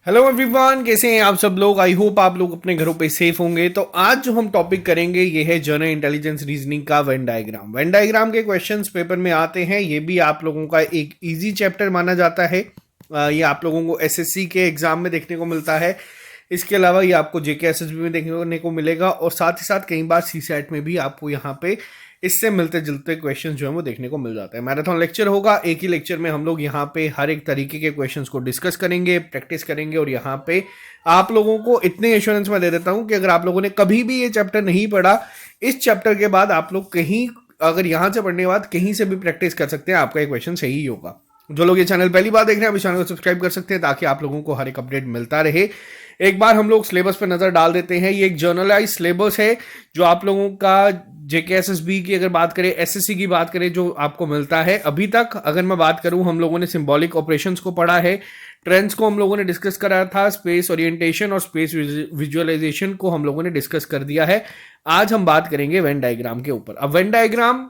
Hello everyone, कैसे हैं आप सब लोग। आई होप आप लोग अपने घरों पे सेफ होंगे। तो आज जो हम टॉपिक करेंगे ये है जनरल इंटेलिजेंस रीजनिंग का वेन डायग्राम। वेन डायग्राम के क्वेश्चंस पेपर में आते हैं। ये भी आप लोगों का एक इजी चैप्टर माना जाता है। ये आप लोगों को एसएससी के एग्जाम में देखने को मिलता है। इसके अलावा ये आपको जेके एसएसबी में देखने को मिलेगा और साथ ही साथ कई बार सीसैट में भी आपको यहाँ पे इससे मिलते जुलते क्वेश्चंस जो है वो देखने को मिल जाते हैं। मैराथन लेक्चर होगा, एक ही लेक्चर में हम लोग यहाँ पे हर एक तरीके के क्वेश्चंस को डिस्कस करेंगे, प्रैक्टिस करेंगे और यहाँ पे आप लोगों को इतने एश्योरेंस में दे देता हूँ कि अगर आप लोगों ने कभी भी ये चैप्टर नहीं पढ़ा, इस चैप्टर के बाद आप लोग कहीं अगर यहाँ से पढ़ने के बाद कहीं से भी प्रैक्टिस कर सकते हैं, आपका ये क्वेश्चन सही होगा। जो लोग ये चैनल पहली बार देख रहे हैं, आप इस चैनल को सब्सक्राइब कर सकते हैं ताकि आप लोगों को हर एक अपडेट मिलता रहे। एक बार हम लोग सिलेबस पर नजर डाल देते हैं। ये एक जर्नलाइज सिलेबस है जो आप लोगों का जेके एसएसबी की अगर बात करें, एसएससी की बात करें, जो आपको मिलता है अभी तक। अगर मैं बात करूं, हम लोगों ने सिंबॉलिक ऑपरेशंस को पढ़ा है, ट्रेंड्स को हम लोगों ने डिस्कस करा था, स्पेस ओरिएंटेशन और स्पेस विजुअलाइजेशन को हम लोगों ने डिस्कस कर दिया है। आज हम बात करेंगे वेन डायग्राम के ऊपर। अब वेन डायग्राम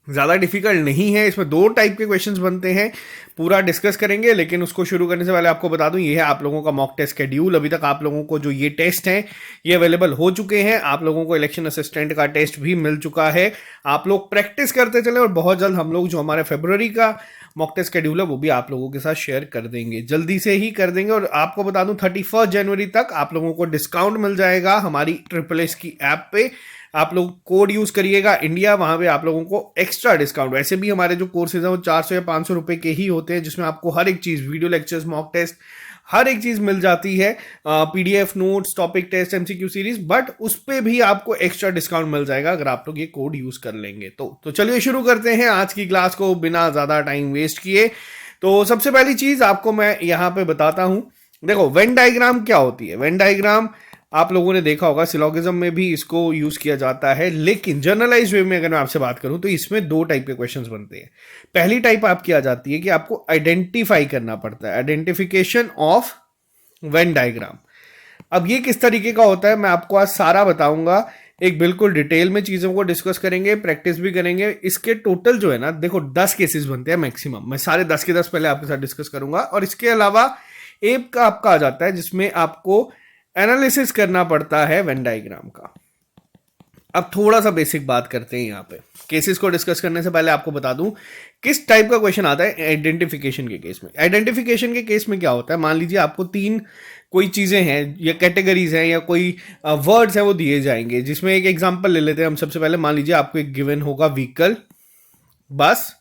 ज़्यादा डिफिकल्ट नहीं है, इसमें दो टाइप के क्वेश्चंस बनते हैं, पूरा डिस्कस करेंगे। लेकिन उसको शुरू करने से पहले आपको बता दूं, ये है आप लोगों का मॉक टेस्ट शेड्यूल। अभी तक आप लोगों को जो ये टेस्ट हैं ये अवेलेबल हो चुके हैं। आप लोगों को इलेक्शन असिस्टेंट का टेस्ट भी मिल चुका है। आप लोग प्रैक्टिस करते चले और बहुत जल्द हम लोग जो हमारे फरवरी का मॉक टेस्ट शेड्यूल है वो भी आप लोगों के साथ शेयर कर देंगे, जल्दी से ही कर देंगे। और आपको बता दूं 31 जनवरी तक आप लोगों को डिस्काउंट मिल जाएगा हमारी SSS की ऐप पे। आप लोग कोड यूज करिएगा इंडिया, वहां पे आप लोगों को एक्स्ट्रा डिस्काउंट। वैसे भी हमारे जो कोर्सेज हैं वो 400 या 500 रुपए के ही होते हैं, जिसमें आपको हर एक चीज, वीडियो लेक्चर्स, मॉक टेस्ट, हर एक चीज मिल जाती है। PDF notes, topic test, MCQ series, but उस पर भी आपको एक्स्ट्रा डिस्काउंट मिल जाएगा अगर आप लोग ये कोड यूज कर लेंगे तो चलिए शुरू करते हैं आज की क्लास को बिना ज्यादा टाइम वेस्ट किए। तो सबसे पहली चीज आपको मैं यहाँ पे बताता हूं। देखो, वेन डायग्राम क्या होती है। वेन डायग्राम आप लोगों ने देखा होगा, सिलोगिज्म में भी इसको यूज किया जाता है, लेकिन जनरलाइज वे में अगर मैं आपसे बात करूं तो इसमें दो टाइप के क्वेश्चंस बनते हैं। पहली टाइप आपकी आ जाती है कि आपको आइडेंटिफाई करना पड़ता है, आइडेंटिफिकेशन ऑफ वेन डायग्राम। अब ये किस तरीके का होता है मैं आपको आज सारा बताऊंगा, एक बिल्कुल डिटेल में चीजों को डिस्कस करेंगे, प्रैक्टिस भी करेंगे। इसके टोटल जो है ना, देखो 10 केसेस बनते हैं मैक्सिमम। मैं सारे 10 के 10 पहले आपके साथ डिस्कस करूंगा। और इसके अलावा एक का आपका आ जाता है जिसमें आपको एनालिसिस करना पड़ता है वेन डायग्राम का। अब थोड़ा सा बेसिक बात करते हैं यहाँ पे। केसेस को डिस्कस करने से पहले आपको बता दूं किस टाइप का क्वेश्चन आता है आइडेंटिफिकेशन के केस में। आइडेंटिफिकेशन के केस में क्या होता है, मान लीजिए आपको तीन कोई चीजें हैं या कैटेगरीज हैं या कोई वर्ड्स हैं वो दिए जाएंगे, जिसमें एक एग्जांपल ले लेते हैं हम। सबसे पहले मान लीजिए आपको एक गिवन होगा व्हीकल, बस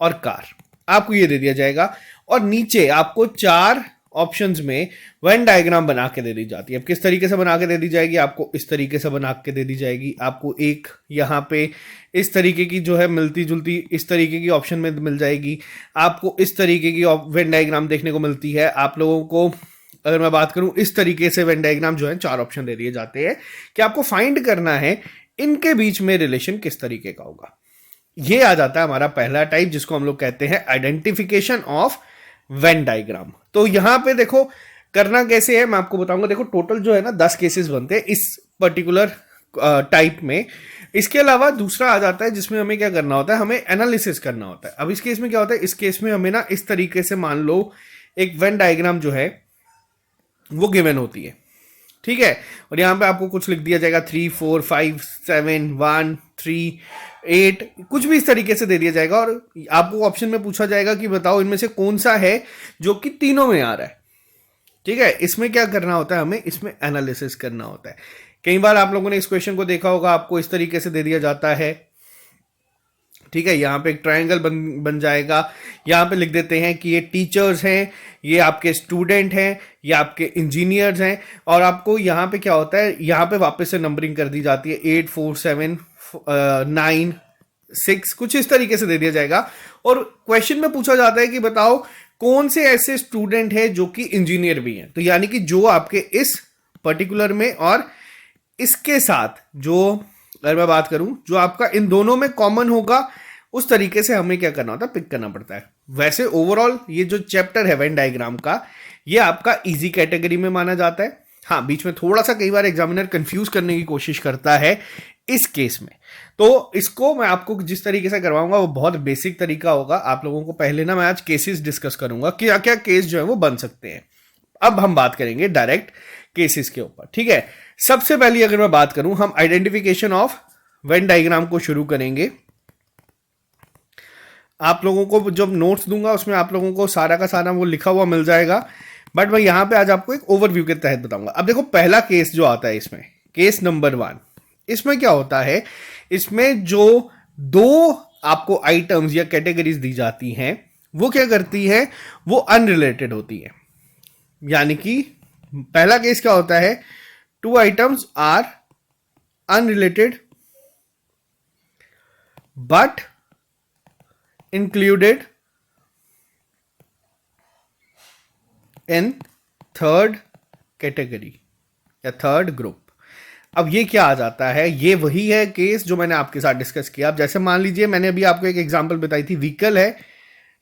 और कार, आपको ये दे दिया जाएगा और नीचे आपको चार ऑप्शंस में वेन डायग्राम बना के दे दी जाती है। अब किस तरीके से बना के दे दी जाएगी, आपको इस तरीके से बना के दे दी जाएगी। आपको एक यहाँ पे इस तरीके की जो है मिलती जुलती इस तरीके की ऑप्शन में मिल जाएगी। आपको इस तरीके की वेन डायग्राम देखने को मिलती है। आप लोगों को अगर मैं बात करूं, इस तरीके से वेन डायग्राम जो है चार ऑप्शन दे दिए जाते हैं कि आपको फाइंड करना है इनके बीच में रिलेशन किस तरीके का होगा। ये आ जाता है हमारा पहला टाइप, जिसको हम लोग कहते हैं आइडेंटिफिकेशन ऑफ वेन डायग्राम। तो यहां पे देखो करना कैसे है मैं आपको बताऊंगा। देखो टोटल जो है ना 10 केसेस बनते हैं इस पर्टिकुलर टाइप में। इसके अलावा दूसरा आ जाता है जिसमें हमें क्या करना होता है, हमें एनालिसिस करना होता है। अब इस केस में क्या होता है, इस केस में हमें ना इस तरीके से मान लो एक वेन डायग्राम जो है वो गिवन होती है, ठीक है। और यहां पे आपको कुछ लिख दिया जाएगा 3 4 5 7 1 3 8, कुछ भी इस तरीके से दे दिया जाएगा और आपको ऑप्शन में पूछा जाएगा कि बताओ इनमें से कौन सा है जो कि तीनों में आ रहा है, ठीक है। इसमें क्या करना होता है, हमें इसमें एनालिसिस करना होता है। कई बार आप लोगों ने इस क्वेश्चन को देखा होगा, आपको इस तरीके से दे दिया जाता है, ठीक है। यहाँ पे एक ट्रायंगल बन जाएगा। यहाँ पे लिख देते हैं कि ये टीचर्स हैं, ये आपके स्टूडेंट हैं, ये आपके इंजीनियर्स हैं। और आपको यहाँ पे क्या होता है, यहाँ पे वापस से नंबरिंग कर दी जाती है 8 4 7 9 6, कुछ इस तरीके से दे दिया जाएगा। और क्वेश्चन में पूछा जाता है कि बताओ कौन से ऐसे स्टूडेंट हैं जो कि इंजीनियर भी हैं। तो यानी कि जो आपके इस पर्टिकुलर में और इसके साथ जो, अगर मैं बात करूं, जो आपका इन दोनों में कॉमन होगा, उस तरीके से हमें क्या करना होता है, पिक करना पड़ता है। वैसे ओवरऑल ये जो चैप्टर है वेन डायग्राम का, ये आपका इजी कैटेगरी में माना जाता है। हाँ, बीच में थोड़ा सा कई बार एग्जामिनर कंफ्यूज करने की कोशिश करता है इस केस में। तो इसको मैं आपको जिस तरीके से करवाऊंगा वो बहुत बेसिक तरीका होगा। आप लोगों को पहले ना मैं आज केसेस डिस्कस करूंगा कि क्या क्या केस जो है वो बन सकते हैं। अब हम बात करेंगे डायरेक्ट केसेस के ऊपर, ठीक है। सबसे पहले अगर मैं बात करूं, हम आइडेंटिफिकेशन ऑफ वेन डायग्राम को शुरू करेंगे। आप लोगों को जब नोट्स दूंगा उसमें आप लोगों को सारा का सारा वो लिखा हुआ मिल जाएगा, बट मैं यहां पे आज आपको एक ओवरव्यू के तहत बताऊंगा। अब देखो पहला केस जो आता है इसमें, केस नंबर 1, इसमें क्या होता है, इसमें जो दो आपको आइटम्स या कैटेगरीज दी जाती हैं वो क्या करती है, वो अनरिलेटेड होती है। यानी कि पहला केस क्या होता है, 2 items are unrelated but included in third category या थर्ड ग्रुप। अब ये क्या आ जाता है, ये वही है केस जो मैंने आपके साथ डिस्कस किया। अब जैसे मान लीजिए मैंने अभी आपको एक एग्जांपल बताई थी, व्हीकल है,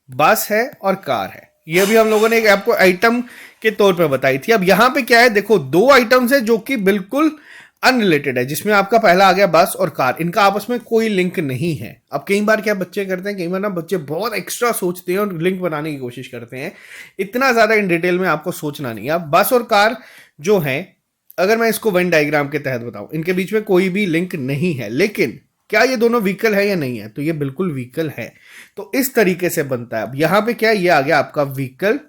बस है और कार है। ये भी हम लोगों ने एक आपको आइटम के तौर पे बताई थी। अब यहां पे क्या है, देखो 2 आइटम्स है जो कि बिल्कुल अनरिलेटेड है, जिसमें आपका पहला आ गया बस और कार, इनका आपस में कोई लिंक नहीं है। अब कई बार क्या बच्चे करते हैं, कई बार ना बच्चे बहुत एक्स्ट्रा सोचते हैं और लिंक बनाने की कोशिश करते हैं। इतना ज्यादा इन डिटेल में आपको सोचना नहीं है। अब बस और कार जो है, अगर मैं इसको वेन डायग्राम के तहत बताऊं, इनके बीच में कोई भी लिंक नहीं है, लेकिन क्या ये दोनों व्हीकल है या नहीं है, तो ये बिल्कुल व्हीकल है। तो इस तरीके से बनता है। अब यहां पे क्या है, ये आ गया आपका व्हीकल,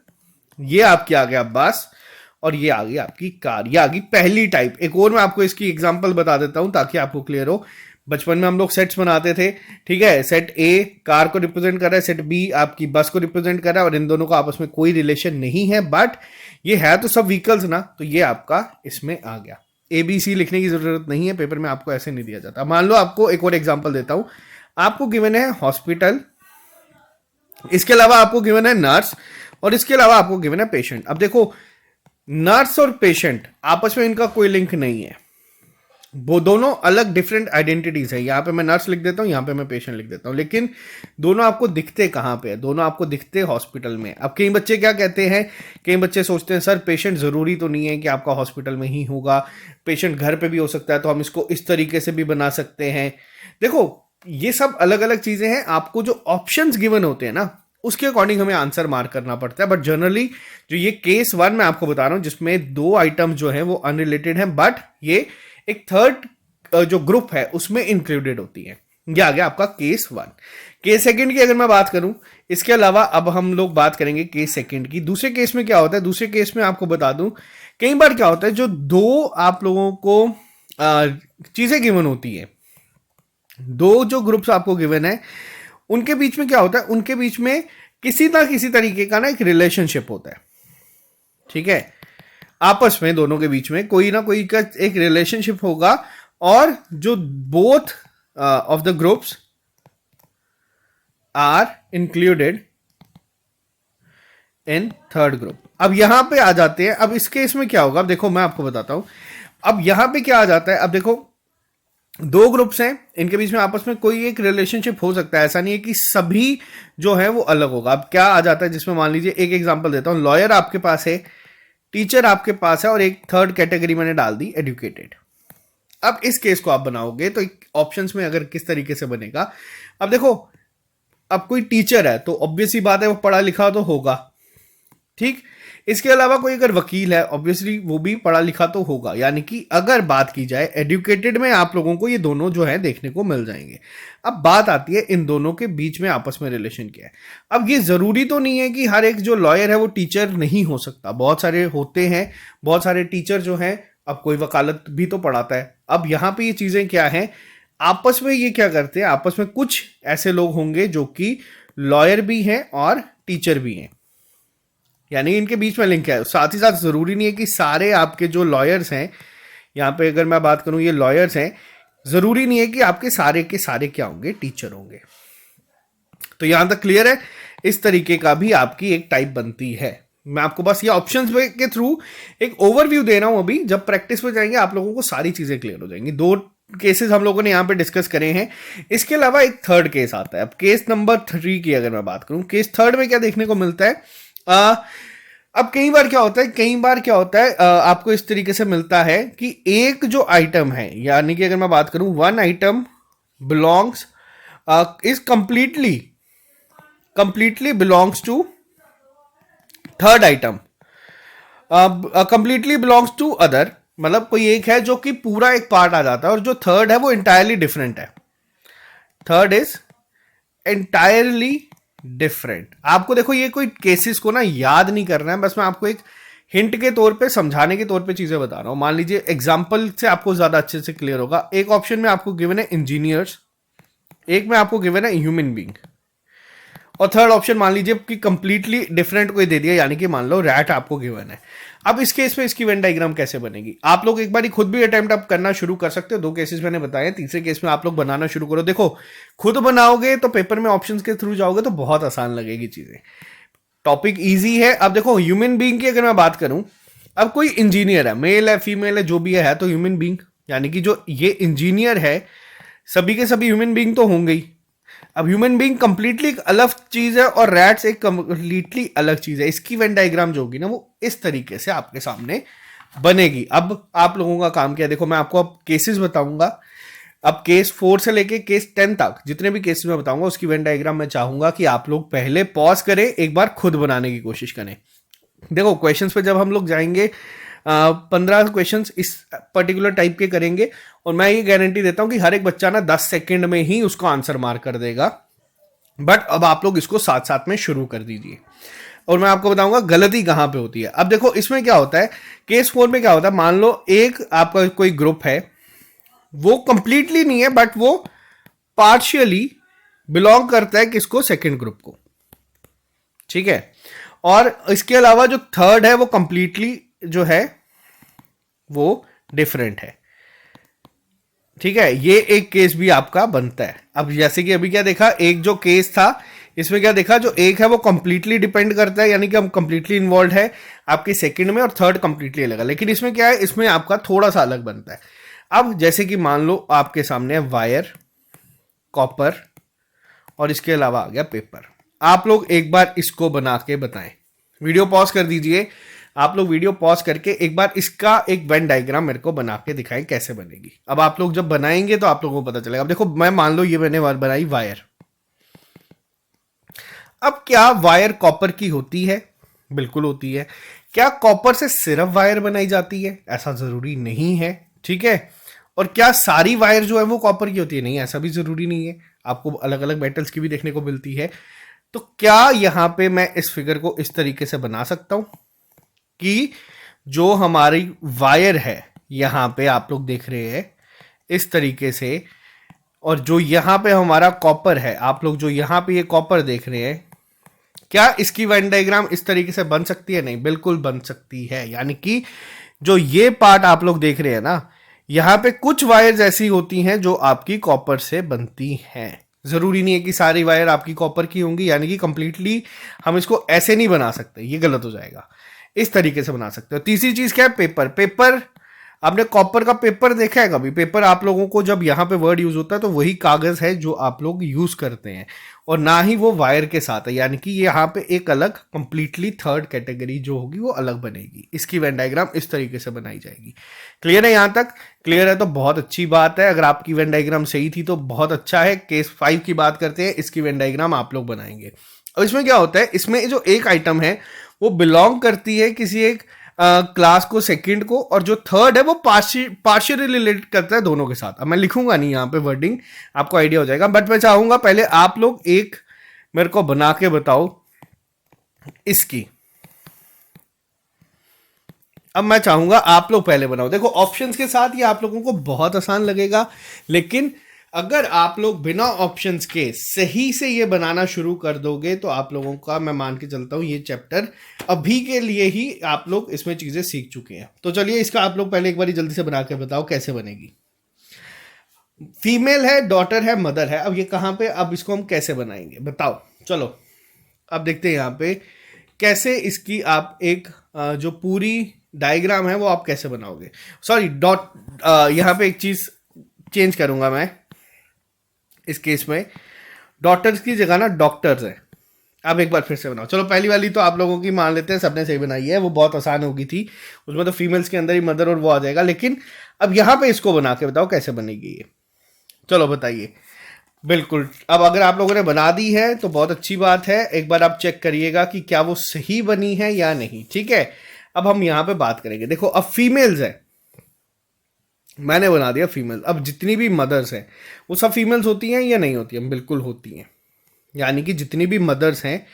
ये आपकी आ गया बस और ये आ गई आपकी कार, ये आ गई पहली टाइप। एक और मैं आपको इसकी एग्जांपल बता देता हूं ताकि आपको क्लियर हो। बचपन में हम लोग सेट्स बनाते थे, ठीक है। सेट ए कार को रिप्रेजेंट कर रहा है, सेट बी आपकी बस को रिप्रेजेंट कर रहा है, और इन दोनों का आपस में कोई रिलेशन नहीं है, बट ये है तो सब व्हीकल्स ना, तो ये आपका इसमें आ गया। ABC लिखने की जरूरत नहीं है, पेपर में आपको ऐसे नहीं दिया जाता। मान लो आपको एक और एग्जांपल देता हूं, आपको गिवन है हॉस्पिटल, इसके अलावा आपको गिवन है नर्स, और इसके अलावा आपको गिवन है पेशेंट। अब देखो नर्स और पेशेंट आपस में इनका कोई लिंक नहीं है, वो दोनों अलग डिफरेंट आइडेंटिटीज है। यहां पे मैं नर्स लिख देता हूं, यहां पे मैं पेशेंट लिख देता हूं, लेकिन दोनों आपको दिखते कहां पे है, दोनों आपको दिखते हॉस्पिटल में। अब कई बच्चे क्या कहते हैं, कई बच्चे सोचते हैं सर पेशेंट जरूरी तो नहीं है कि आपका हॉस्पिटल में ही होगा, पेशेंट घर पे भी हो सकता है, तो हम इसको इस तरीके से भी बना सकते हैं। देखो ये सब अलग अलग चीजें हैं, आपको जो ऑप्शंस गिवन होते हैं ना उसके अकॉर्डिंग हमें आंसर मार्क करना पड़ता है। बट जनरली जो ये केस 1 मैं आपको बता रहा हूं, जिसमें 2 आइटम जो है वो अनरिलेटेड है, बट ये एक थर्ड जो ग्रुप है उसमें इंक्लूडेड होती है। ये आ गया आपका केस 1। केस सेकंड की अगर मैं बात करूं, इसके अलावा अब हम लोग बात करेंगे केस सेकंड की। दूसरे केस में क्या होता है, दूसरे केस में आपको बता दूं, कई बार क्या होता है, जो 2 आप लोगों को चीजें गिवन होती है, 2 जो ग्रुप्स आपको गिवन है, उनके बीच में क्या होता है, उनके बीच में किसी ना किसी तरीके का ना एक रिलेशनशिप होता है, ठीक है। आपस में दोनों के बीच में कोई ना कोई का एक रिलेशनशिप होगा, और जो both of the groups are included in third group. अब यहां पे आ जाते हैं, अब इस केस में क्या होगा, अब देखो मैं आपको बताता हूं। अब यहां पे क्या आ जाता है, अब देखो 2 ग्रुप्स हैं, इनके बीच में आपस में कोई एक रिलेशनशिप हो सकता है, ऐसा नहीं है कि सभी जो है वो अलग होगा। अब क्या आ जाता है, जिसमें मान लीजिए एक एग्जांपल देता हूं, लॉयर आपके पास है, टीचर आपके पास है, और एक थर्ड कैटेगरी मैंने डाल दी एजुकेटेड। अब इस केस को आप बनाओगे तो ऑप्शंस में अगर किस तरीके से बनेगा, अब देखो अब कोई टीचर है तो ऑब्वियस ही बात है वो पढ़ा लिखा तो होगा, ठीक। इसके अलावा कोई अगर वकील है, ऑब्वियसली वो भी पढ़ा लिखा तो होगा। यानी कि अगर बात की जाए एजुकेटेड में, आप लोगों को ये दोनों जो है देखने को मिल जाएंगे। अब बात आती है इन दोनों के बीच में आपस में रिलेशन क्या है। अब ये जरूरी तो नहीं है कि हर एक जो लॉयर है वो टीचर नहीं हो सकता, बहुत सारे होते हैं, बहुत सारे टीचर जो हैं, अब कोई वकालत भी तो पढ़ाता है। अब यहां पे ये चीजें क्या है, आपस में ये क्या करते हैं, आपस में कुछ ऐसे लोग होंगे जो कि लॉयर भी हैं और टीचर भी हैं, यानी इनके बीच में लिंक है। साथ ही साथ जरूरी नहीं है कि सारे आपके जो लॉयर्स हैं, यहां पे अगर मैं बात करूं ये लॉयर्स हैं, जरूरी नहीं है कि आपके सारे के सारे क्या होंगे, टीचर होंगे। तो यहां तक क्लियर है, इस तरीके का भी आपकी एक टाइप बनती है। मैं आपको बस ये ऑप्शंस के थ्रू एक ओवरव्यू दे रहा हूं, अभी जब प्रैक्टिस में जाएंगे आप लोगों को सारी चीजें क्लियर हो जाएंगी। 2 केसेस हम लोगों ने यहां पे डिस्कस करे हैं, इसके अलावा एक थर्ड केस आता है। अब केस नंबर 3 की अगर मैं बात करूं, केस थर्ड में क्या देखने को मिलता है, अब कई बार क्या होता है, आपको इस तरीके से मिलता है कि एक जो आइटम है, यानी कि अगर मैं बात करूं 1 item belongs is completely belongs to third item, completely belongs to other, मतलब कोई एक है जो कि पूरा एक पार्ट आ जाता है, और जो थर्ड है वो इंटायरली डिफरेंट है। Third is entirely different. आपको देखो ये कोई केसेस को ना याद नहीं करना है, बस मैं आपको एक हिंट के तौर पे, समझाने के तौर पे चीजें बता रहा हूं। मान लीजिए एग्जांपल से आपको ज्यादा अच्छे से क्लियर होगा। एक ऑप्शन में आपको गिवन है इंजीनियर्स, एक में आपको गिवन है ह्यूमन बीइंग, और थर्ड ऑप्शन मान लीजिए कि कंप्लीटली डिफरेंट कोई दे दिया, यानी कि मान लो रैट आपको गिवन है। अब इस केस में इसकी वेन डायग्राम कैसे बनेगी, आप लोग एक बार खुद भी अटेम्प्ट अप करना शुरू कर सकते हो। 2 केसेस मैंने बताए, तीसरे केस में आप लोग बनाना शुरू करो। देखो खुद बनाओगे तो पेपर में ऑप्शंस के थ्रू जाओगे तो बहुत आसान लगेगी चीजें, टॉपिक इजी है। अब देखो ह्यूमन बीइंग की अगर मैं बात करूं, अब कोई इंजीनियर है, मेल है फीमेल है जो भी है, तो ह्यूमन बीइंग यानी कि जो ये इंजीनियर है, सभी के सभी ह्यूमन बीइंग तो होंगे ही। अब ह्यूमन बीइंग कंप्लीटली एक अलग चीज है और रैट्स एक कंप्लीटली अलग चीज है। इसकी वेन डायग्राम जो होगी ना वो इस तरीके से आपके सामने बनेगी। अब आप लोगों का काम क्या है, देखो मैं आपको अब केसेस बताऊंगा। अब केस 4 से लेके केस 10 तक जितने भी केसेस मैं बताऊंगा उसकी वेन डायग्राम मैं चाहूंगा कि आप लोग पहले पॉज करें, एक बार खुद बनाने की कोशिश करें। देखो क्वेश्चंस पे जब हम लोग जाएंगे 15 क्वेश्चन इस पर्टिकुलर टाइप के करेंगे, और मैं ये गारंटी देता हूं कि हर एक बच्चा ना 10 सेकंड में ही उसको आंसर मार कर देगा। बट अब आप लोग इसको साथ साथ में शुरू कर दीजिए, और मैं आपको बताऊंगा गलती कहां पे होती है। अब देखो इसमें क्या होता है, केस 4 में क्या होता है, मान लो एक आपका कोई ग्रुप है, वो कंप्लीटली नहीं है बट वो पार्शियली बिलोंग करता है किसको, सेकेंड ग्रुप को, ठीक है। और इसके अलावा जो थर्ड है वो कंप्लीटली जो है वो डिफरेंट है, ठीक है। ये एक केस भी आपका बनता है। अब जैसे कि अभी क्या देखा, एक जो केस था इसमें क्या देखा, जो एक है वो कंप्लीटली डिपेंड करता है, यानी कि हम कंप्लीटली इन्वॉल्व है आपके सेकंड में, और थर्ड कंप्लीटली अलग है। लेकिन इसमें क्या है, इसमें आपका थोड़ा सा अलग बनता है। अब जैसे कि मान लो आपके सामने है वायर, कॉपर, और इसके अलावा आ गया पेपर। आप लोग एक बार इसको बना के बताएं। वीडियो पॉज कर दीजिए, आप लोग वीडियो पॉज करके एक बार इसका एक वेन डायग्राम मेरे को बना के दिखाएं कैसे बनेगी। अब आप लोग जब बनाएंगे तो आप लोगों को पता चलेगा। अब देखो मैं मान लो ये मैंने बनाई वायर। अब क्या वायर कॉपर की होती है? बिल्कुल होती है। क्या कॉपर से सिर्फ वायर बनाई जाती है? ऐसा जरूरी नहीं है, ठीक है। और क्या सारी वायर जो है वो कॉपर की होती है? नहीं, ऐसा भी जरूरी नहीं है, आपको अलग अलग मेटल्स की भी देखने को मिलती है। तो क्या यहां पे मैं इस फिगर को इस तरीके से बना सकता हूं कि जो हमारी वायर है यहां पे आप लोग देख रहे हैं इस तरीके से, और जो यहां पे हमारा कॉपर है, आप लोग जो यहां पे ये कॉपर देख रहे हैं, क्या इसकी वेन डायग्राम इस तरीके से बन सकती है? नहीं, बिल्कुल बन सकती है। यानी कि जो ये पार्ट आप लोग देख रहे हैं ना, यहां पे कुछ वायर्स ऐसी होती हैं जो आपकी कॉपर से बनती हैं। जरूरी नहीं है कि सारी वायर आपकी कॉपर की होंगी, यानी कि कंप्लीटली हम इसको ऐसे नहीं बना सकते, ये गलत हो जाएगा। इस तरीके से बना सकते हो। तीसरी चीज क्या है, पेपर। पेपर आपने कॉपर का पेपर देखा है कभी? पेपर आप लोगों को जब यहां पे वर्ड यूज होता है तो वही कागज है जो आप लोग यूज करते हैं, और ना ही वो वायर के साथ है। यानी कि यहाँ पे एक अलग कंप्लीटली थर्ड कैटेगरी जो होगी वो अलग बनेगी। इसकी वेन डायग्राम इस तरीके से बनाई जाएगी। क्लियर है? यहां तक क्लियर है तो बहुत अच्छी बात है। अगर आपकी वेन डायग्राम सही थी तो बहुत अच्छा है। केस 5 की बात करते हैं, इसकी वेन डायग्राम आप लोग बनाएंगे। और इसमें क्या होता है, इसमें जो एक आइटम है वो बिलोंग करती है किसी एक क्लास को, सेकंड को, और जो थर्ड है वो पार्शियली रिलेट करता है दोनों के साथ। अब मैं लिखूंगा नहीं यहाँ पे वर्डिंग, आपको आइडिया हो जाएगा। बट मैं चाहूंगा पहले आप लोग एक मेरे को बना के बताओ इसकी। अब मैं चाहूंगा आप लोग पहले बनाओ। देखो ऑप्शंस के साथ ये आप लोगों को बहुत आसान लगेगा, लेकिन अगर आप लोग बिना ऑप्शंस के सही से ये बनाना शुरू कर दोगे तो आप लोगों का, मैं मान के चलता हूं, ये चैप्टर अभी के लिए ही आप लोग इसमें चीजें सीख चुके हैं। तो चलिए इसका आप लोग पहले एक बार जल्दी से बना के बताओ कैसे बनेगी। फीमेल है, डॉटर है, मदर है। अब ये कहां पे, अब इसको हम कैसे बनाएंगे बताओ। चलो अब देखते हैं यहाँ पे कैसे इसकी आप एक जो पूरी डायग्राम है वो आप कैसे बनाओगे। सॉरी, डॉट यहाँ पे एक चीज चेंज करूंगा मैं। इस केस में डॉक्टर्स की जगह ना डॉक्टर्स है। अब एक बार फिर से बनाओ। चलो पहली वाली तो आप लोगों की मान लेते हैं सबने सही बनाई है, वो बहुत आसान होगी थी। उसमें तो फीमेल्स के अंदर ही मदर और वो आ जाएगा। लेकिन अब यहां पे इसको बना के बताओ कैसे बनेगी ये। चलो बताइए। बिल्कुल, अब अगर आप लोगों ने बना दी है तो बहुत अच्छी बात है। एक बार आप चेक करिएगा कि क्या वो सही बनी है या नहीं, ठीक है। अब हम यहां पे बात करेंगे, देखो अब फीमेल्स है, मैंने बना दिया फीमेल। अब जितनी भी मदर्स हैं वो सब फीमेल्स होती हैं या नहीं होती हैं? बिल्कुल होती हैं। यानी कि जितनी भी मदर्स हैं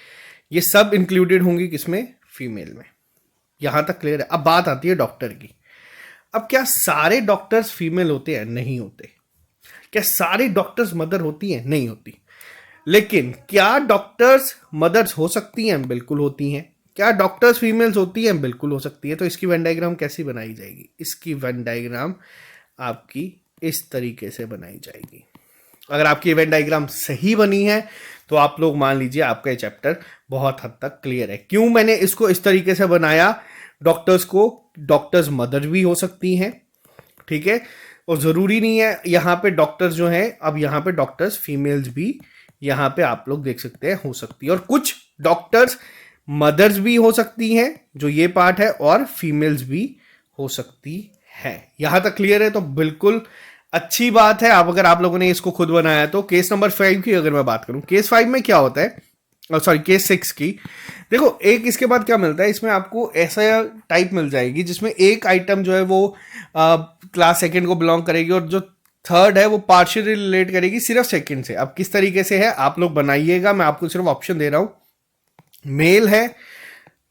ये सब इंक्लूडेड होंगी किसमें? फीमेल में। यहां तक क्लियर है? अब बात आती है डॉक्टर की। अब क्या सारे डॉक्टर्स फीमेल होते हैं? नहीं होते। क्या सारे डॉक्टर्स मदर होती हैं? नहीं होती। लेकिन क्या डॉक्टर्स मदर्स हो सकती हैं? बिल्कुल होती हैं। क्या डॉक्टर्स फीमेल्स होती हैं? बिल्कुल हो सकती है। तो इसकी वेन डायग्राम कैसी बनाई जाएगी? इसकी वेन डायग्राम आपकी इस तरीके से बनाई जाएगी। अगर आपकी इवेंट डायग्राम सही बनी है तो आप लोग मान लीजिए आपका ये चैप्टर बहुत हद तक क्लियर है। क्यों मैंने इसको इस तरीके से बनाया? डॉक्टर्स मदर भी हो सकती हैं, ठीक है, और जरूरी नहीं है यहां पे डॉक्टर्स जो हैं, अब यहां पे डॉक्टर्स फीमेल्स भी यहां पे आप लोग देख सकते हैं हो सकती है, और कुछ डॉक्टर्स मदर्स भी हो सकती हैं जो ये पार्ट है, और फीमेल्स भी हो सकती है। यहां तक क्लियर है? तो बिल्कुल अच्छी बात है। अब अगर आप लोगों ने इसको खुद बनाया तो केस नंबर 5 की अगर मैं बात करूं, केस 5 में क्या होता है, सॉरी केस 6 की, देखो एक इसके बाद क्या मिलता है, इसमें आपको ऐसा टाइप मिल जाएगी जिसमें एक आइटम जो है वो क्लास सेकंड को बिलोंग करेगी, और जो थर्ड है वो पार्शियली रिलेट करेगी सिर्फ सेकंड से। अब किस तरीके से है आप लोग बनाइएगा, मैं आपको सिर्फ ऑप्शन दे रहा हूं। मेल है,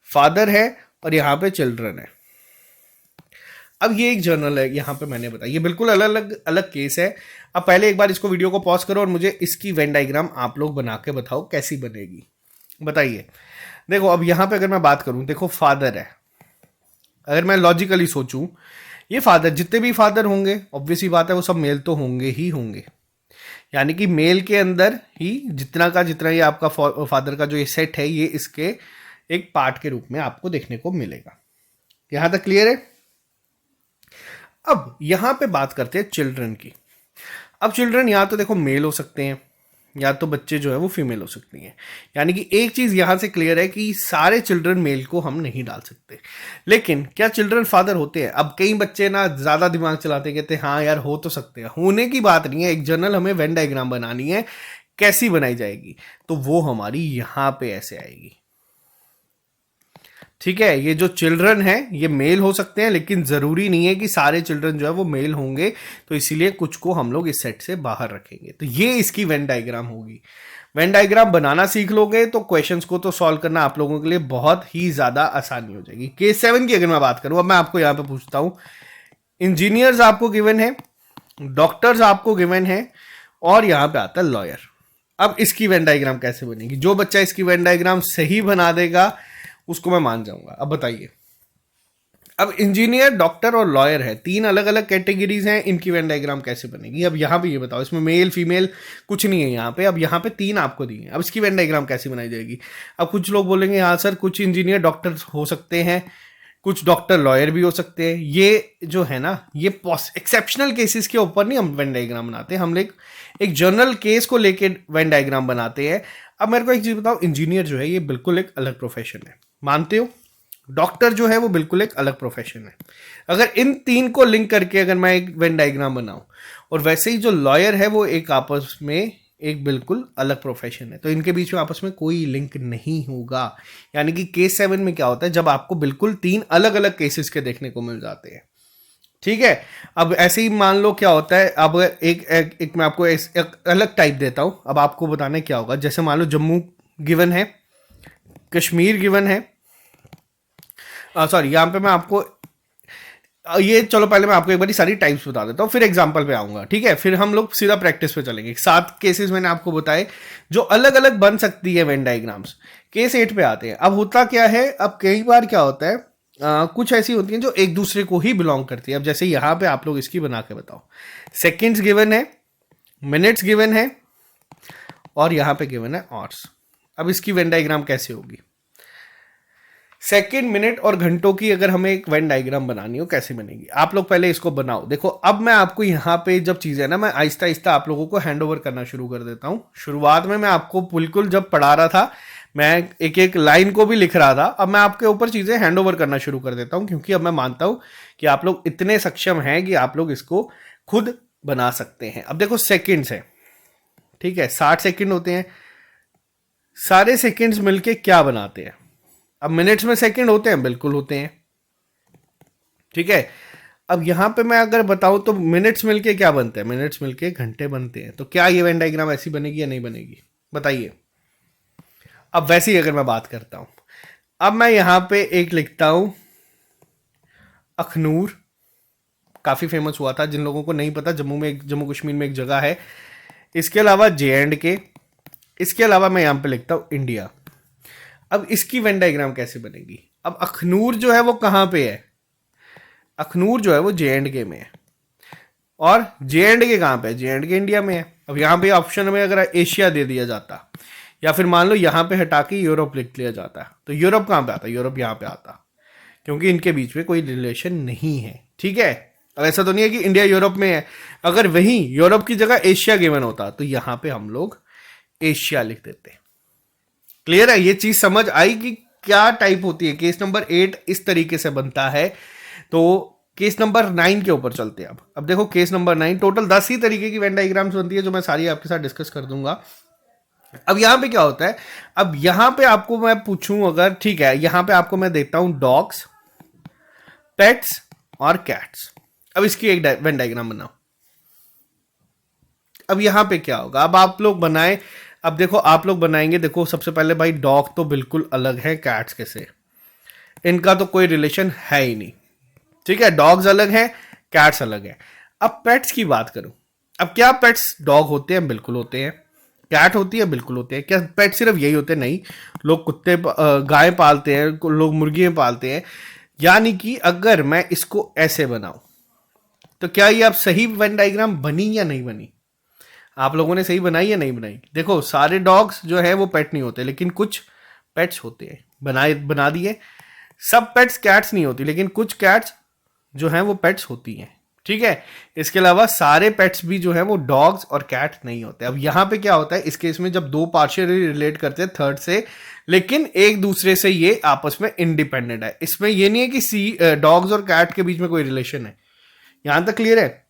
फादर है, और यहां पे चिल्ड्रन है। अब ये एक जर्नल है, यहां पे मैंने बताया, ये बिल्कुल अलग अलग अलग केस है। अब पहले एक बार इसको वीडियो को पॉज करो और मुझे इसकी वेन डायग्राम आप लोग बना के बताओ कैसी बनेगी, बताइए। देखो अब यहां पे अगर मैं बात करूं, देखो फादर है, अगर मैं लॉजिकली सोचूं, ये फादर, जितने भी फादर होंगे ऑब्वियसली बात है वो सब मेल तो होंगे ही होंगे। यानी कि मेल के अंदर ही जितना ये आपका फादर का जो ये सेट है ये इसके एक पार्ट के रूप में आपको देखने को मिलेगा। यहां तक क्लियर है? अब यहां पे बात करते हैं चिल्ड्रन की। अब चिल्ड्रन या तो देखो मेल हो सकते हैं या तो बच्चे जो है वो फीमेल हो सकती हैं। यानी कि एक चीज यहां से क्लियर है कि सारे चिल्ड्रन मेल को हम नहीं डाल सकते। लेकिन क्या चिल्ड्रन फादर होते हैं? अब कई बच्चे ना ज्यादा दिमाग चलाते, कहते हैं हाँ यार हो तो सकते हैं, होने की बात नहीं है। एक जनरल हमें वेन डायग्राम बनानी है, कैसी बनाई जाएगी? तो वो हमारी यहां पे ऐसे आएगी, ठीक है। ये जो चिल्ड्रन है ये मेल हो सकते हैं, लेकिन जरूरी नहीं है कि सारे चिल्ड्रन जो है वो मेल होंगे, तो इसीलिए कुछ को हम लोग इस सेट से बाहर रखेंगे। तो ये इसकी वेन डायग्राम होगी। वेन डायग्राम बनाना सीख लोगे तो क्वेश्चंस को तो सॉल्व करना आप लोगों के लिए बहुत ही ज्यादा आसानी हो जाएगी। केस 7 की अगर मैं बात करूं, अब मैं आपको यहां पे पूछता हूं, इंजीनियर्स आपको गिवन है, डॉक्टर्स आपको गिवन है, और यहां पे आता है लॉयर। अब इसकी वेन डायग्राम कैसे बनेगी? जो बच्चा इसकी वेन डायग्राम सही बना देगा उसको मैं मान जाऊंगा। अब बताइए, अब इंजीनियर, डॉक्टर और लॉयर है, तीन अलग अलग कैटेगरीज हैं, इनकी वेन डायग्राम कैसे बनेगी? अब यहां पे ये बताओ, इसमें मेल फीमेल कुछ नहीं है यहां पे। अब यहां पे तीन आपको दिए हैं, अब इसकी वेन डायग्राम कैसे बनाई जाएगी? अब कुछ लोग बोलेंगे हाँ सर कुछ इंजीनियर डॉक्टर हो सकते हैं, कुछ डॉक्टर लॉयर भी हो सकते हैं। ये जो है ना, ये एक्सेप्शनल केसेस के ऊपर नहीं हम वेन डायग्राम बनाते, हम एक जनरल केस को लेके वेन डायग्राम बनाते हैं। अब मेरे को एक चीज बताओ, इंजीनियर जो है ये बिल्कुल एक अलग प्रोफेशन है, मानते हो? डॉक्टर जो है वो बिल्कुल एक अलग प्रोफेशन है। अगर इन तीन को लिंक करके अगर मैं एक वेन डायग्राम बनाऊं, और वैसे ही जो लॉयर है वो एक आपस में एक बिल्कुल अलग प्रोफेशन है, तो इनके बीच में आपस में कोई लिंक नहीं होगा। यानी कि केस 7 में क्या होता है, जब आपको बिल्कुल तीन अलग अलग केसेस के देखने को मिल जाते हैं, ठीक है। अब ऐसे ही मान लो क्या होता है, अब एक मैं आपको एक अलग टाइप देता हूं, अब आपको बताना क्या होगा। जैसे मान लो जम्मू गिवन है, कश्मीर गिवन है, सॉरी यहां पे मैं आपको ये, चलो पहले मैं आपको एक बार सारी टाइप्स बता देता हूँ, फिर एग्जांपल पे आऊंगा, ठीक है। फिर हम लोग सीधा प्रैक्टिस पे चलेंगे। 7 केसेस मैंने आपको बताए जो अलग अलग बन सकती है वेन डायग्राम्स। केस 8 पे आते हैं। अब होता क्या है, अब कई बार क्या होता है, कुछ ऐसी होती हैं जो एक दूसरे को ही बिलोंग करती है। अब जैसे यहां पे आप लोग इसकी बना के बताओ, सेकेंड्स गिवन है, मिनट्स गिवन है, और यहां पे गिवन है आवर्स। अब इसकी वेन डायग्राम कैसे होगी? सेकेंड, मिनट और घंटों की अगर हमें एक वेन डायग्राम बनानी हो कैसे बनेगी? आप लोग पहले इसको बनाओ। देखो अब मैं आपको यहाँ पे जब चीजें ना, मैं आहिस्ता आहिस्ता आप लोगों को हैंड ओवर करना शुरू कर देता हूँ। शुरुआत में मैं आपको बिल्कुल जब पढ़ा रहा था, मैं एक एक लाइन को भी लिख रहा था। अब मैं आपके ऊपर चीजें हैंड ओवर करना शुरू कर देता हूँ, क्योंकि अब मैं मानता हूँ कि आप लोग इतने सक्षम हैं कि आप लोग इसको खुद बना सकते हैं। अब देखो सेकेंड्स है, ठीक है, 60 सेकेंड होते हैं। सारे सेकेंड्स मिलके क्या बनाते हैं? अब मिनट्स में सेकंड होते हैं, बिल्कुल होते हैं। ठीक है। अब यहाँ पे मैं अगर बताऊं तो मिनट्स मिलके क्या बनते हैं, मिनट्स मिलके घंटे बनते हैं। तो क्या ये वेन डायग्राम ऐसी बनेगी या नहीं बनेगी, बताइए। अब वैसे ही अगर मैं बात करता हूं, अब मैं यहां पे एक लिखता हूं अखनूर, काफी फेमस हुआ था, जिन लोगों को नहीं पता जम्मू कश्मीर में एक जगह है। इसके अलावा J&K, इसके अलावा मैं यहां पे लिखता हूं इंडिया। अब इसकी वेन डायग्राम कैसे बनेगी। अब अखनूर जो है वो कहां पे है, अखनूर जो है वो J&K में है, और J&K कहां पे है, J&K इंडिया में है। अब यहां पे ऑप्शन में अगर एशिया दे दिया जाता, या फिर मान लो यहां पे हटा के यूरोप लिख लिया जाता, तो यूरोप कहां पे आता, यूरोप यहां पे आता, क्योंकि इनके बीच में कोई रिलेशन नहीं है। ठीक है। अब ऐसा तो नहीं है कि इंडिया यूरोप में है, अगर वहीं यूरोप की जगह एशिया गिवन होता तो यहां पे हम लोग एशिया लिख देते। क्लियर है, ये चीज समझ आई कि क्या टाइप होती है। केस नंबर 8 इस तरीके से बनता है। तो केस नंबर 9 के ऊपर चलते हैं। अब देखो केस नंबर 9, टोटल 10 ही तरीके की वेन डायग्राम्स बनती है, जो मैं सारी आपके साथ डिस्कस कर दूंगा। अब यहां पे क्या होता है, अब यहां पे आपको मैं पूछूं अगर, ठीक है, यहां पे आपको मैं देता हूं डॉग्स, पेट्स और कैट्स। अब इसकी एक वेन डायग्राम बनाओ। अब यहां पे क्या होगा, अब आप लोग बनाए, अब देखो आप लोग बनाएंगे, देखो सबसे पहले भाई डॉग तो बिल्कुल अलग है कैट्स के से, इनका तो कोई रिलेशन है ही नहीं। ठीक है, डॉग्स अलग है, कैट्स अलग है। अब पेट्स की बात करूं, अब क्या पेट्स डॉग होते हैं, बिल्कुल होते हैं। कैट होती है, बिल्कुल होते हैं। क्या पेट सिर्फ यही होते हैं, नहीं, लोग कुत्ते गाय पालते हैं, लोग मुर्गियां पालते हैं। यानी कि अगर मैं इसको ऐसे बनाऊं तो क्या ये अब सही वेन डायग्राम बनी या नहीं बनी, आप लोगों ने सही बनाई या नहीं बनाई। देखो सारे डॉग्स जो है वो पेट नहीं होते, लेकिन कुछ पेट्स होते हैं, बना दिए। सब पेट्स कैट्स नहीं होती, लेकिन कुछ कैट्स जो हैं वो पेट्स होती हैं। ठीक है, इसके अलावा सारे पेट्स भी जो है वो डॉग्स और कैट नहीं होते। अब यहां पे क्या होता है इस केस में, जब दो पार्शियली रिलेट करते हैं थर्ड से, लेकिन एक दूसरे से ये आपस में इंडिपेंडेंट है। इसमें ये नहीं है कि डॉग्स और कैट के बीच में कोई रिलेशन है। यहां तक क्लियर है।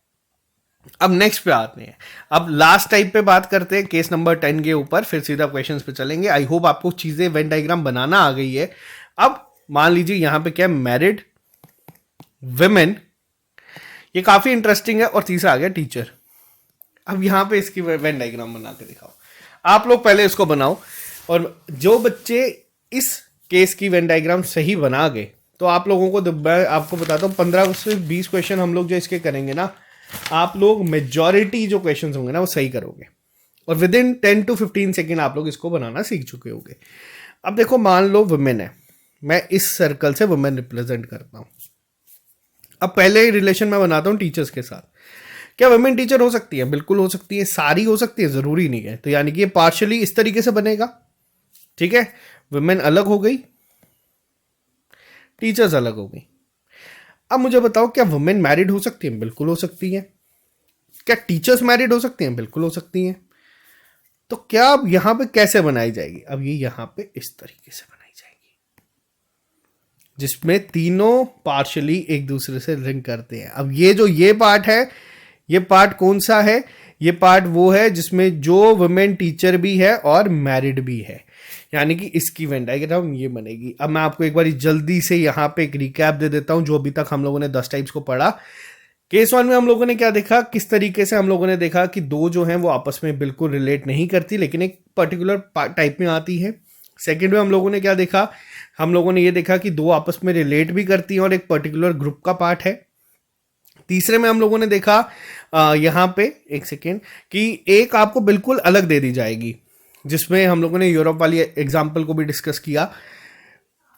अब नेक्स्ट पे आते हैं, अब लास्ट टाइप पे बात करते हैं, केस नंबर 10 के ऊपर, फिर सीधा क्वेश्चंस पे चलेंगे। आई होप आपको चीजें वेन डायग्राम बनाना आ गई है। अब मान लीजिए यहां पे क्या, मैरिड, विमेन, ये काफी इंटरेस्टिंग है, और तीसरा आ गया टीचर। अब यहां पे इसकी वेन डायग्राम बना के दिखाओ। आप लोग पहले इसको बनाओ, और जो बच्चे इस केस की वेन डायग्राम सही बना गए, तो आप लोगों को मैं आपको बताता हूं 15 से 20 क्वेश्चन हम लोग जो इसके करेंगे ना, आप लोग मेजॉरिटी जो क्वेश्चन होंगे ना वो सही करोगे, और विद इन 10 to 15 सेकेंड आप लोग इसको बनाना सीख चुके होंगे। अब देखो मान लो वुमेन है, मैं इस सर्कल से वुमेन रिप्रेजेंट करता हूं। अब पहले रिलेशन मैं बनाता हूं टीचर्स के साथ। क्या वुमेन टीचर हो सकती है, बिल्कुल हो सकती है, सारी हो सकती है, जरूरी नहीं है। तो यानी कि ये पार्शियली इस तरीके से बनेगा। ठीक है, वुमेन अलग हो गई, टीचर्स अलग हो गई। अब मुझे बताओ, क्या वुमेन मैरिड हो सकती है, बिल्कुल हो सकती है। क्या टीचर्स मैरिड हो सकती हैं, बिल्कुल हो सकती हैं। तो क्या अब यहां पे कैसे बनाई जाएगी, अब ये यहां पे इस तरीके से बनाई जाएगी, जिसमें तीनों पार्शियली एक दूसरे से लिंक करते हैं। अब ये पार्ट है, ये पार्ट कौन सा है, ये पार्ट वो है जिसमें जो वुमेन टीचर भी है और मैरिड भी है, यानी कि इसकी वेन डायग्राम ये बनेगी। अब मैं आपको एक बार जल्दी से यहाँ पे एक रिकैप दे देता हूं, जो अभी तक हम लोगों ने 10 टाइप्स को पढ़ा। केस 1 में हम लोगों ने क्या देखा, किस तरीके से हम लोगों ने देखा कि दो जो हैं वो आपस में बिल्कुल रिलेट नहीं करती, लेकिन एक पर्टिकुलर टाइप में आती है। सेकंड में हम लोगों ने क्या देखा, हम लोगों ने ये देखा कि दो आपस में रिलेट भी करती हैं और एक पर्टिकुलर ग्रुप का पार्ट है। तीसरे में हम लोगों ने देखा यहाँ पे एक सेकेंड, कि एक आपको बिल्कुल अलग दे दी जाएगी, जिसमें हम लोगों ने यूरोप वाली एग्जाम्पल को भी डिस्कस किया।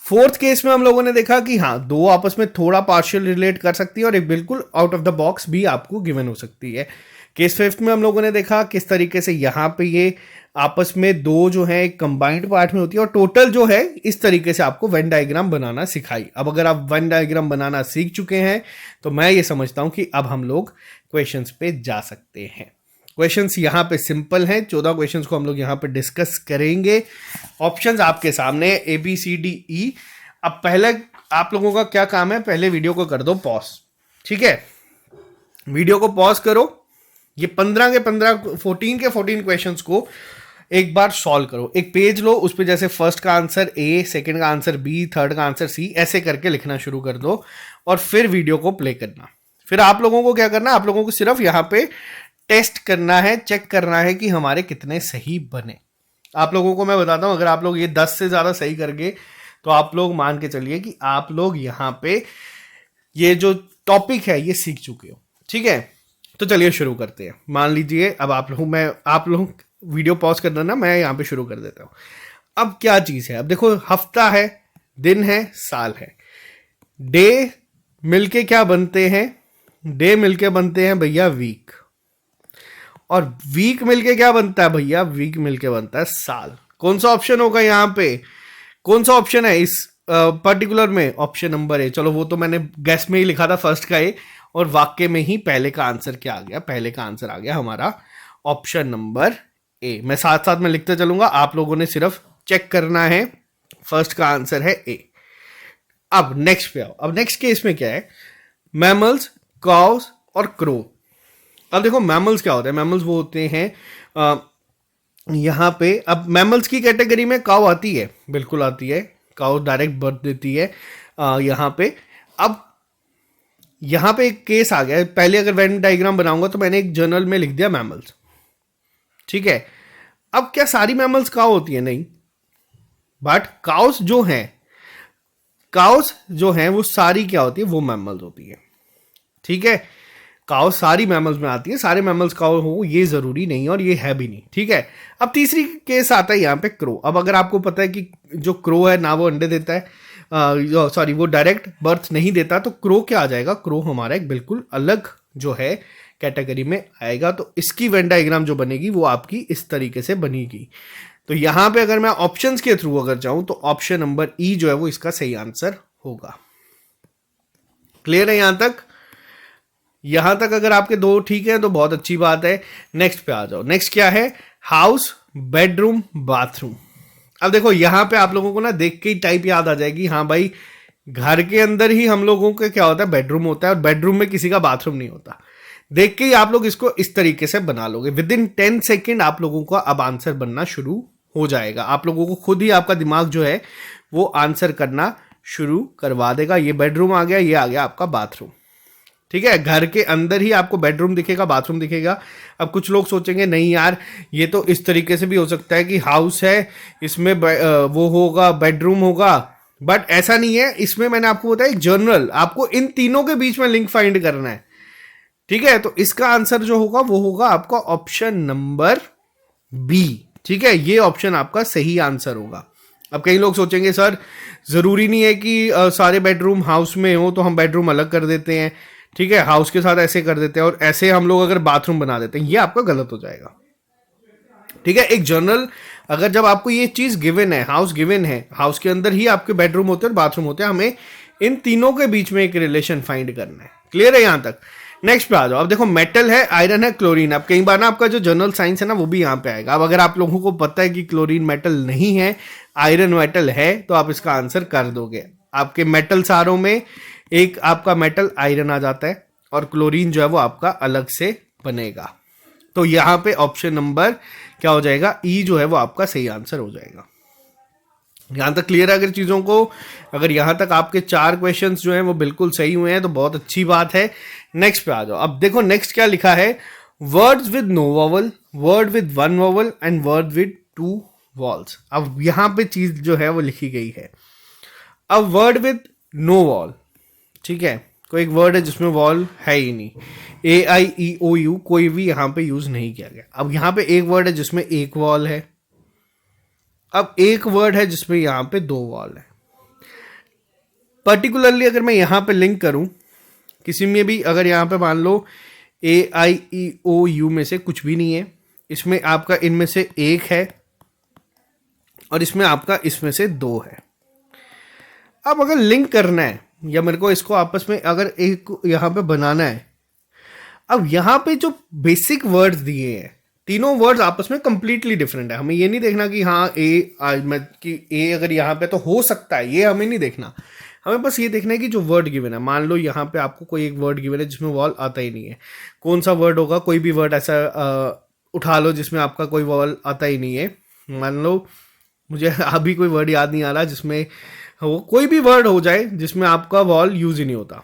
फोर्थ केस में हम लोगों ने देखा कि हाँ, दो आपस में थोड़ा पार्शियल रिलेट कर सकती है और एक बिल्कुल आउट ऑफ द बॉक्स भी आपको गिवन हो सकती है। केस फिफ्थ में हम लोगों ने देखा किस तरीके से यहाँ पे ये आपस में दो जो है एक कंबाइंड पार्ट में होती है, और टोटल जो है इस तरीके से आपको वेन डायग्राम बनाना सिखाई। अब अगर आप वेन डायग्राम बनाना सीख चुके हैं तो मैं ये समझता हूं कि अब हम लोग क्वेश्चंस पे जा सकते हैं। क्वेश्चंस यहाँ पे सिंपल हैं, 14 क्वेश्चंस को हम लोग यहाँ पे डिस्कस करेंगे। ऑप्शंस आपके सामने ABCDE। अब पहले आप लोगों का क्या काम है, पहले वीडियो को कर दो पॉज। ठीक है, वीडियो को पॉज करो, ये 14 के 14 क्वेश्चंस को एक बार सॉल्व करो, एक पेज लो, उस पे जैसे फर्स्ट का आंसर ए, सेकंड का आंसर बी, थर्ड का आंसर सी, ऐसे करके लिखना शुरू कर दो और फिर वीडियो को प्ले करना। फिर आप लोगों को क्या करना, आप लोगों को सिर्फ यहाँ पे टेस्ट करना है, चेक करना है कि हमारे कितने सही बने। आप लोगों को मैं बताता हूं, अगर आप लोग ये 10 से ज्यादा सही कर गए तो आप लोग मान के चलिए कि आप लोग यहाँ पे ये जो टॉपिक है ये सीख चुके हो। ठीक है, तो चलिए शुरू करते हैं। मान लीजिए अब आप लोग वीडियो पॉज कर देना, मैं यहाँ पे शुरू कर देता हूँ। अब क्या चीज है, अब देखो हफ्ता है, दिन है, साल है। डे मिलके क्या बनते हैं, डे मिलके बनते हैं भैया वीक, और वीक मिलके क्या बनता है भैया, वीक मिलके बनता है साल। कौन सा ऑप्शन होगा यहाँ पे, कौन सा ऑप्शन है इस पर्टिकुलर में, ऑप्शन नंबर ए। चलो वो तो मैंने गैस में ही लिखा था फर्स्ट का ए, और वाक्य में ही पहले का आंसर क्या आ गया, पहले का आंसर आ गया हमारा ऑप्शन नंबर ए। मैं साथ साथ में लिखते चलूंगा, आप लोगों ने सिर्फ चेक करना है। फर्स्ट का आंसर है ए। अब नेक्स्ट पे आओ। अब नेक्स्ट केस में क्या है, मैमल्स, काउस और क्रो। अब देखो मैमल्स क्या होता है, मैमल्स वो होते हैं यहाँ पे, अब मैमल्स की कैटेगरी में काउ आती है, बिल्कुल आती है, काउ डायरेक्ट बर्थ देती है यहाँ पे। अब यहाँ पे एक केस आ गया है, पहले अगर वेन डायग्राम बनाऊंगा तो मैंने एक जर्नल में लिख दिया मैमल्स, ठीक है। अब क्या सारी मैमल्स काउ होती है, नहीं, बट काउस जो हैं वो सारी क्या होती है, वो मैमल्स होती है। ठीक है, काउ सारी मैमल्स में आती है, सारे मैमल्स काउ हो ये जरूरी नहीं और ये है भी नहीं। ठीक है, अब तीसरी केस आता है यहाँ पे क्रो। अब अगर आपको पता है कि जो क्रो है ना वो अंडे देता है, सॉरी वो डायरेक्ट बर्थ नहीं देता, तो क्रो क्या आ जाएगा, क्रो हमारा एक बिल्कुल अलग जो है कैटेगरी में आएगा। तो इसकी वेन डायग्राम जो बनेगी वो आपकी इस तरीके से बनेगी। तो यहां पे अगर मैं ऑप्शंस के थ्रू अगर जाऊं तो ऑप्शन नंबर ई जो है वो इसका सही आंसर होगा। क्लियर है यहां तक? यहां तक अगर आपके दो ठीक है तो बहुत अच्छी बात है। नेक्स्ट पे आ जाओ। नेक्स्ट क्या है, हाउस, बेडरूम, बाथरूम। अब देखो यहां पे आप लोगों को ना देख के ही टाइप याद आ जाएगी, हाँ भाई घर के अंदर ही हम लोगों का क्या होता है, बेडरूम होता है, और बेडरूम में किसी का बाथरूम नहीं होता। देख के ही आप लोग इसको इस तरीके से बना लोगे। विद इन 10 सेकेंड आप लोगों का अब आंसर बनना शुरू हो जाएगा। आप लोगों को खुद ही आपका दिमाग जो है वो आंसर करना शुरू करवा देगा। ये बेडरूम आ गया, ये आ गया आपका बाथरूम। ठीक है, घर के अंदर ही आपको बेडरूम दिखेगा, बाथरूम दिखेगा। अब कुछ लोग सोचेंगे नहीं यार ये तो इस तरीके से भी हो सकता है कि हाउस है, इसमें वो होगा, बेडरूम होगा, बट ऐसा नहीं है। इसमें मैंने आपको बताया एक जर्नल, आपको इन तीनों के बीच में लिंक फाइंड करना है। ठीक है, तो इसका आंसर जो होगा वो होगा आपका ऑप्शन नंबर बी। ठीक है, ये ऑप्शन आपका सही आंसर होगा। अब कई लोग सोचेंगे सर जरूरी नहीं है कि सारे बेडरूम हाउस में हो तो हम बेडरूम अलग कर देते हैं, ठीक है, हाउस के साथ ऐसे कर देते हैं और ऐसे हम लोग अगर बाथरूम बना देते हैं, ये आपका गलत हो जाएगा। ठीक है, एक जर्नल अगर जब आपको ये चीज गिवन है, हाउस गिवन है, हाउस के अंदर ही आपके बेडरूम होते हैं और बाथरूम होते हैं, हमें इन तीनों के बीच में एक रिलेशन फाइंड करना है। क्लियर है यहां तक? नेक्स्ट पे आ जाओ। अब देखो मेटल है, आयरन है, क्लोरीन। अब कई बार ना आपका जो जनरल साइंस है ना वो भी यहाँ पे आएगा। अब अगर आप लोगों को पता है कि क्लोरीन मेटल नहीं है, आयरन मेटल है, तो आप इसका आंसर कर दोगे। आपके मेटल सारों में एक आपका मेटल आयरन आ जाता है और क्लोरीन जो है वो आपका अलग से बनेगा। तो यहां पे ऑप्शन नंबर क्या हो जाएगा, ई जो है वो आपका सही आंसर हो जाएगा। यहां तक क्लियर है? अगर चीजों को, अगर यहां तक आपके 4 क्वेश्चंस जो हैं वो बिल्कुल सही हुए हैं तो बहुत अच्छी बात है। नेक्स्ट पे आ जाओ। अब देखो नेक्स्ट क्या लिखा है, words with no vowel, word with 1 vowel and word with 2 vowels. अब यहां पे चीज जो है वो लिखी गई है। अब वर्ड विद नो वॉल, ठीक है, कोई एक वर्ड है जिसमें वॉल है ही नहीं, AIEOU कोई भी यहां पे यूज नहीं किया गया। अब यहां पे एक वर्ड है जिसमें एक वॉल है, अब एक वर्ड है जिसमें यहां पे 2 वॉल है। पर्टिकुलरली अगर मैं यहां पे लिंक करूं किसी में भी, अगर यहां पे मान लो AIEOU में से कुछ भी नहीं है, इसमें आपका इनमें से एक है और इसमें आपका इसमें से 2 है। अब अगर लिंक करना है या मेरे को इसको आपस में अगर एक यहां पे बनाना है, अब यहां पे जो बेसिक वर्ड्स दिए हैं, तीनों वर्ड्स आपस में कंप्लीटली डिफरेंट है। हमें ये नहीं देखना कि हाँ ए अगर यहाँ पे तो हो सकता है, ये हमें नहीं देखना। हमें बस ये देखना है कि जो वर्ड गिवन है, मान लो यहाँ पे आपको कोई एक वर्ड गिवन है जिसमें वॉल आता ही नहीं है, कौन सा वर्ड होगा, कोई भी वर्ड ऐसा उठा लो जिसमें आपका कोई वॉल आता ही नहीं है। मान लो मुझे अभी कोई वर्ड याद नहीं आ रहा जिसमें वो कोई भी वर्ड हो जाए जिसमें आपका वॉल यूज ही नहीं होता,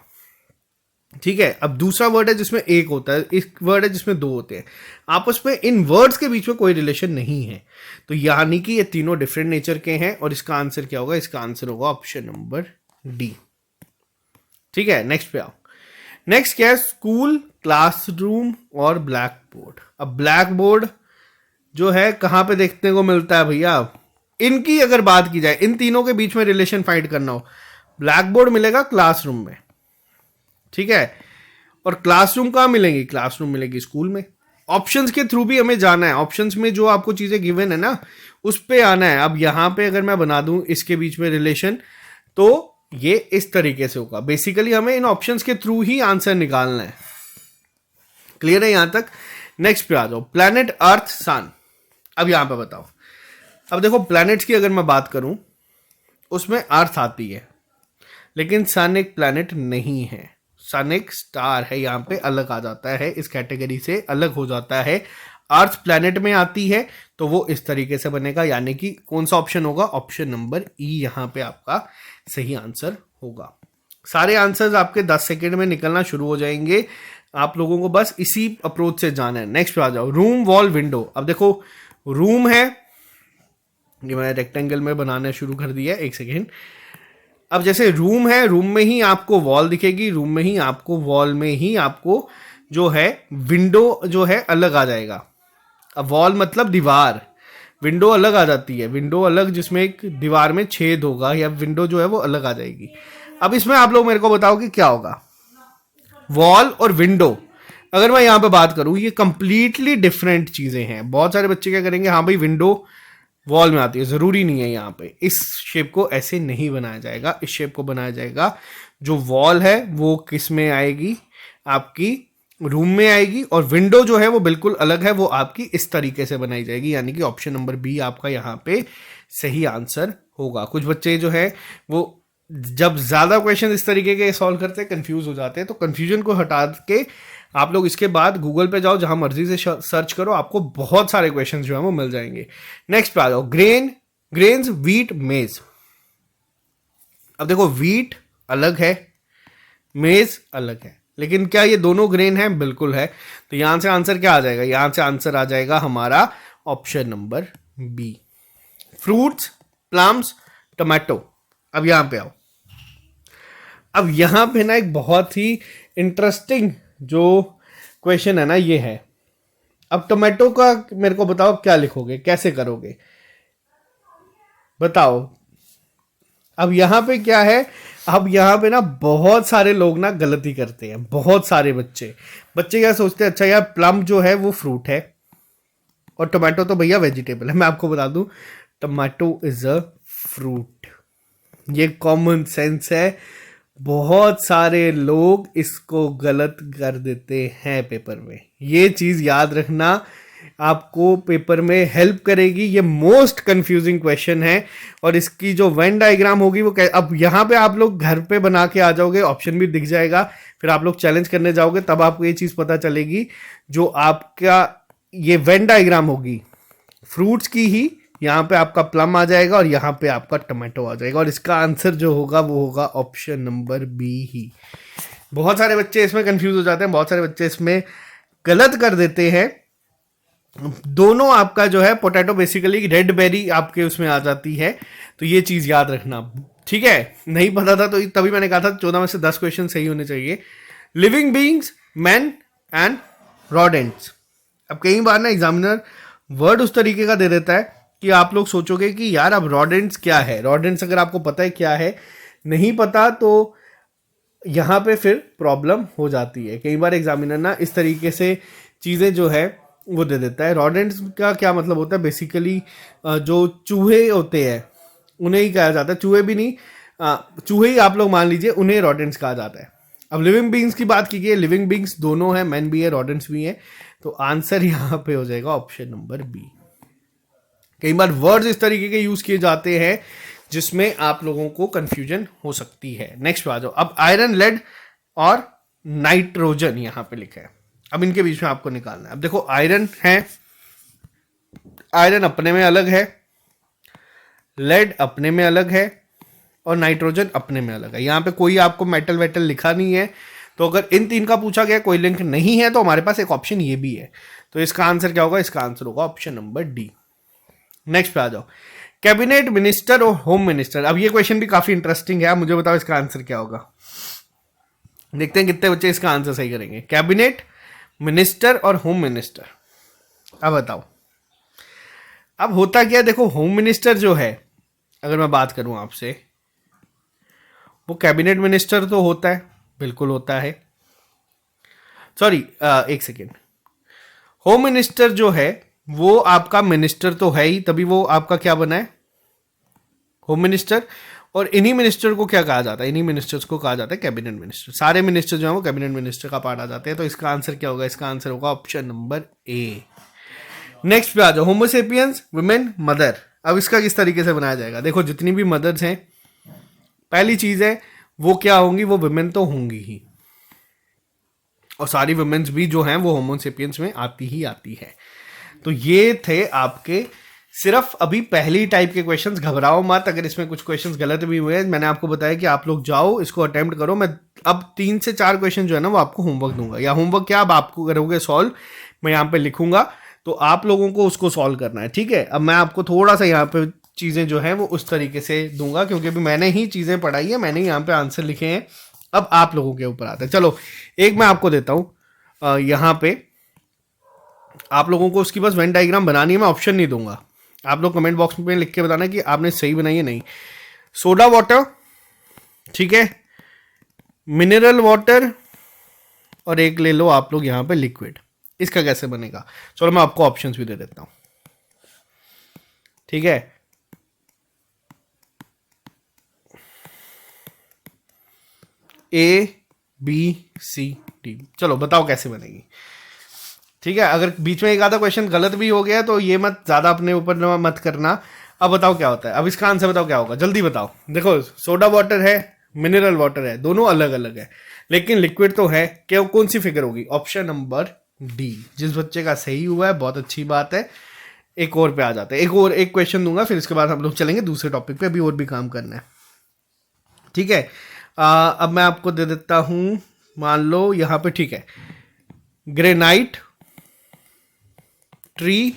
ठीक है। अब दूसरा वर्ड है जिसमें एक होता है, एक वर्ड है जिसमें दो होते हैं। आपस में इन वर्ड्स के बीच में कोई रिलेशन नहीं है, तो यानी कि ये तीनों डिफरेंट नेचर के हैं। और इसका आंसर क्या होगा? इसका आंसर होगा ऑप्शन नंबर डी, ठीक है। नेक्स्ट पे आओ। नेक्स्ट क्या है? स्कूल, क्लासरूम और ब्लैक बोर्ड। अब ब्लैक बोर्ड जो है कहां पे देखने को मिलता है भैया? इनकी अगर बात की जाए, इन तीनों के बीच में रिलेशन फाइंड करना हो, ब्लैक बोर्ड मिलेगा क्लासरूम में, ठीक है। और क्लासरूम कहां मिलेंगी? क्लासरूम मिलेगी स्कूल में। ऑप्शंस के थ्रू भी हमें जाना है, ऑप्शंस में जो आपको चीजें गिवन है ना उस पे आना है। अब यहां पे अगर मैं बना दूं इसके बीच में रिलेशन, तो ये इस तरीके से होगा। बेसिकली हमें इन ऑप्शंस के थ्रू ही आंसर निकालना है। क्लियर है यहां तक? नेक्स्ट पे आ जाओ। प्लैनेट, अर्थ, सन। अब यहां पे बताओ। अब देखो प्लैनेट्स की अगर मैं बात करूं उसमें अर्थ आती है, लेकिन सन एक प्लैनेट नहीं है। सन एक स्टार है, यहां पे अलग आ जाता है, इस कैटेगरी से अलग हो जाता है। अर्थ प्लैनेट में आती है तो वो इस तरीके से बनेगा, यानी कि कौन सा ऑप्शन होगा? ऑप्शन नंबर ई यहां पे आपका सही आंसर होगा। सारे आंसर्स आपके 10 सेकेंड में निकलना शुरू हो जाएंगे, आप लोगों को बस इसी अप्रोच से जाना है। नेक्स्ट पे आ जाओ। Room, wall, window. अब देखो रूम है, ये मैंने रेक्टेंगल में बनाना शुरू कर दिया, एक सेकेंड। अब जैसे रूम है, रूम में ही आपको वॉल दिखेगी, रूम में ही आपको वॉल में ही आपको जो है विंडो जो है अलग आ जाएगा। अब वॉल मतलब दीवार, विंडो अलग आ जाती है, विंडो अलग जिसमें एक दीवार में छेद होगा, या विंडो जो है वो अलग आ जाएगी। अब इसमें आप लोग मेरे को बताओ कि क्या होगा? वॉल और विंडो अगर मैं यहां पे बात करूं, ये कंप्लीटली डिफरेंट चीजें हैं। बहुत सारे बच्चे क्या करेंगे, हाँ भाई विंडो वॉल में आती है, जरूरी नहीं है। यहाँ पे इस शेप को ऐसे नहीं बनाया जाएगा, इस शेप को बनाया जाएगा। जो वॉल है वो किस में आएगी? आपकी रूम में आएगी, और विंडो जो है वो बिल्कुल अलग है, वो आपकी इस तरीके से बनाई जाएगी, यानी कि ऑप्शन नंबर बी आपका यहाँ पे सही आंसर होगा। कुछ बच्चे जो है वो जब ज्यादा क्वेश्चन इस तरीके के सॉल्व करते हैं कंफ्यूज हो जाते हैं, तो कंफ्यूजन को हटा के आप लोग इसके बाद गूगल पे जाओ, जहां मर्जी से सर्च करो, आपको बहुत सारे क्वेश्चन जो है वो मिल जाएंगे। नेक्स्ट पे आ जाओ। ग्रेन्स, व्हीट, मेज। अब देखो व्हीट अलग है, मेज अलग है, लेकिन क्या ये दोनों ग्रेन है? बिल्कुल है। तो यहां से आंसर क्या आ जाएगा? यहां से आंसर आ जाएगा हमारा option number B, fruits, plums, tomato. अब यहां पे आओ। अब यहां पे ना एक बहुत ही इंटरेस्टिंग जो क्वेश्चन है ना ये है। अब टोमेटो का मेरे को बताओ क्या लिखोगे, कैसे करोगे, बताओ। अब यहां पे क्या है? अब यहां पे ना बहुत सारे लोग ना गलती करते हैं, बहुत सारे बच्चे क्या सोचते हैं, अच्छा यार प्लम जो है वो फ्रूट है और टोमेटो तो भैया वेजिटेबल है। मैं आपको बता दूं टोमेटो इज अ फ्रूट, ये कॉमन सेंस है। बहुत सारे लोग इसको गलत कर देते हैं पेपर में, ये चीज याद रखना, आपको पेपर में हेल्प करेगी। ये मोस्ट कंफ्यूजिंग क्वेश्चन है, और इसकी जो वेन डायग्राम होगी वो अब यहाँ पे आप लोग घर पे बना के आ जाओगे, ऑप्शन भी दिख जाएगा, फिर आप लोग चैलेंज करने जाओगे तब आपको ये चीज पता चलेगी। जो आपका ये वेन डायग्राम होगी फ्रूट्स की ही, यहाँ पे आपका प्लम आ जाएगा और यहाँ पे आपका टमाटो आ जाएगा, और इसका आंसर जो होगा वो होगा ऑप्शन नंबर बी ही। बहुत सारे बच्चे इसमें कंफ्यूज हो जाते हैं, बहुत सारे बच्चे इसमें गलत कर देते हैं। दोनों आपका जो है पोटैटो बेसिकली रेड बेरी आपके उसमें आ जाती है, तो ये चीज याद रखना, ठीक है। नहीं पता था तो तभी मैंने कहा था 14 में से 10 क्वेश्चन सही होने चाहिए। Living beings, man and rodents. अब कई बार ना एग्जामिनर वर्ड उस तरीके का दे देता है कि आप लोग सोचोगे कि यार अब रॉडेंट्स क्या है। रॉडेंट्स अगर आपको पता है क्या है, नहीं पता तो यहाँ पे फिर प्रॉब्लम हो जाती है। कई बार एग्जामिनर ना इस तरीके से चीज़ें जो है वो दे देता है। रॉडेंट्स का क्या मतलब होता है? बेसिकली जो चूहे होते हैं उन्हें ही कहा जाता है, चूहे भी नहीं, चूहे ही आप लोग मान लीजिए, उन्हें रॉडेंट्स कहा जाता है। अब लिविंग बीइंग्स की बात की गई, लिविंग बीइंग्स दोनों है, मैन भी है रॉडेंट्स भी है, तो आंसर यहाँ पे हो जाएगा ऑप्शन नंबर बी। कई बार वर्ड्स इस तरीके के यूज किए जाते हैं जिसमें आप लोगों को कंफ्यूजन हो सकती है। नेक्स्ट पे आ जाओ। अब आयरन, लेड और नाइट्रोजन यहाँ पे लिखा है, अब इनके बीच में आपको निकालना है। अब देखो आयरन है, आयरन अपने में अलग है, लेड अपने में अलग है और नाइट्रोजन अपने में अलग है। यहाँ पे कोई आपको मेटल वेटल लिखा नहीं है, तो अगर इन तीन का पूछा गया कोई लिंक नहीं है तो हमारे पास एक ऑप्शन ये भी है। तो इसका आंसर क्या होगा? इसका आंसर होगा ऑप्शन नंबर डी। नेक्स्ट पे आ जाओ, कैबिनेट मिनिस्टर और होम मिनिस्टर। अब ये क्वेश्चन भी काफी इंटरेस्टिंग है, मुझे बताओ इसका आंसर क्या होगा। देखते हैं कितने बच्चे इसका आंसर सही करेंगे। कैबिनेट मिनिस्टर और होम मिनिस्टर, अब बताओ। अब होता क्या है, देखो होम मिनिस्टर जो है, अगर मैं बात करूं आपसे, वो कैबिनेट मिनिस्टर तो होता है, बिल्कुल होता है। सॉरी, एक सेकेंड। होम मिनिस्टर जो है वो आपका मिनिस्टर तो है ही, तभी वो आपका क्या बना है? Home minister. और इन्हीं मिनिस्टर को क्या कहा जाता है? इन्हीं मिनिस्टर्स को कहा जाता है कैबिनेट मिनिस्टर। सारे मिनिस्टर जो है वो कैबिनेट मिनिस्टर का पार्ट आ जाते हैं। तो इसका आंसर क्या होगा? इसका आंसर होगा ऑप्शन नंबर ए। नेक्स्ट पे आ जाओ, होमोसेपियंस वुमेन मदर। अब इसका किस तरीके से बनाया जाएगा? देखो जितनी भी मदर्स हैं, पहली चीज है वो क्या होंगी? वो वुमेन तो होंगी ही, और सारी वुमेन्स भी जो हैं वो होमोसेपियंस में आती ही आती है। तो ये थे आपके सिर्फ अभी पहली टाइप के क्वेश्चंस। घबराओ मत अगर इसमें कुछ क्वेश्चंस गलत भी हुए हैं। मैंने आपको बताया कि आप लोग जाओ इसको अटेम्प्ट करो। मैं अब 3 से 4 क्वेश्चन जो है ना वो आपको होमवर्क दूंगा, या होमवर्क क्या, अब आपको करोगे सॉल्व, मैं यहाँ पे लिखूंगा, तो आप लोगों को उसको सॉल्व करना है, ठीक है। अब मैं आपको थोड़ा सा यहाँ पे चीज़ें जो है वो उस तरीके से दूंगा, क्योंकि अभी मैंने ही चीज़ें पढ़ाई है, मैंने ही यहाँ पे आंसर लिखे हैं। अब आप लोगों के ऊपर आता है। चलो एक मैं आपको देता हूँ, यहाँ पे आप लोगों को उसकी बस वेन डायग्राम बनानी है, मैं ऑप्शन नहीं दूंगा। आप लोग कमेंट बॉक्स में लिख के बताना कि आपने सही बनाई है नहीं। सोडा वाटर, ठीक है, मिनरल वाटर, और एक ले लो आप लोग यहां पे लिक्विड। इसका कैसे बनेगा? चलो मैं आपको ऑप्शंस भी दे देता हूं, ठीक है। ए बी सी डी, चलो बताओ कैसे बनेगी, ठीक है। अगर बीच में एक आधा क्वेश्चन गलत भी हो गया तो ये मत ज्यादा अपने ऊपर मत करना। अब बताओ क्या होता है, अब इसका आंसर बताओ क्या होगा, जल्दी बताओ। देखो सोडा वाटर है, मिनरल वाटर है, दोनों अलग अलग है, लेकिन लिक्विड तो है। क्या कौन सी फिगर होगी? Option number D. जिस बच्चे का सही हुआ है बहुत अच्छी बात है। एक और पे आ जाते हैं, एक क्वेश्चन दूंगा, फिर इसके बाद हम लोग चलेंगे दूसरे टॉपिक पे, अभी और भी काम करना है, ठीक है। अब मैं आपको दे देता हूं, मान लो यहां पे, ठीक है, ग्रेनाइट, ट्री,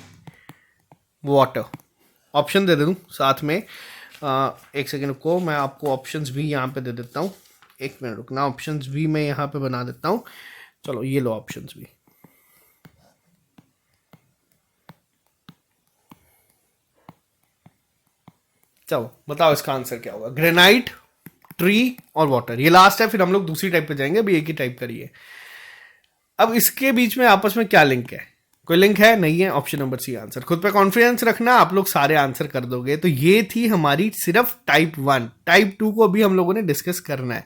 वाटर। ऑप्शन दे दूं साथ में, एक सेकेंड को मैं आपको ऑप्शंस भी यहाँ पे दे देता हूँ। एक मिनट रुकना, ऑप्शंस भी मैं यहाँ पे बना देता हूँ। चलो ये लो ऑप्शंस भी, चलो बताओ इसका आंसर क्या होगा। ग्रेनाइट, ट्री और वाटर, ये लास्ट है, फिर हम लोग दूसरी टाइप पे जाएंगे, अभी एक ही टाइप करिए। अब इसके बीच में आपस में क्या लिंक है? कोई लिंक है? नहीं है। Option number C answer. खुद पे कॉन्फिडेंस रखना, आप लोग सारे आंसर कर दोगे। तो ये थी हमारी सिर्फ टाइप 1। टाइप 2 को भी हम लोगों ने डिस्कस करना है,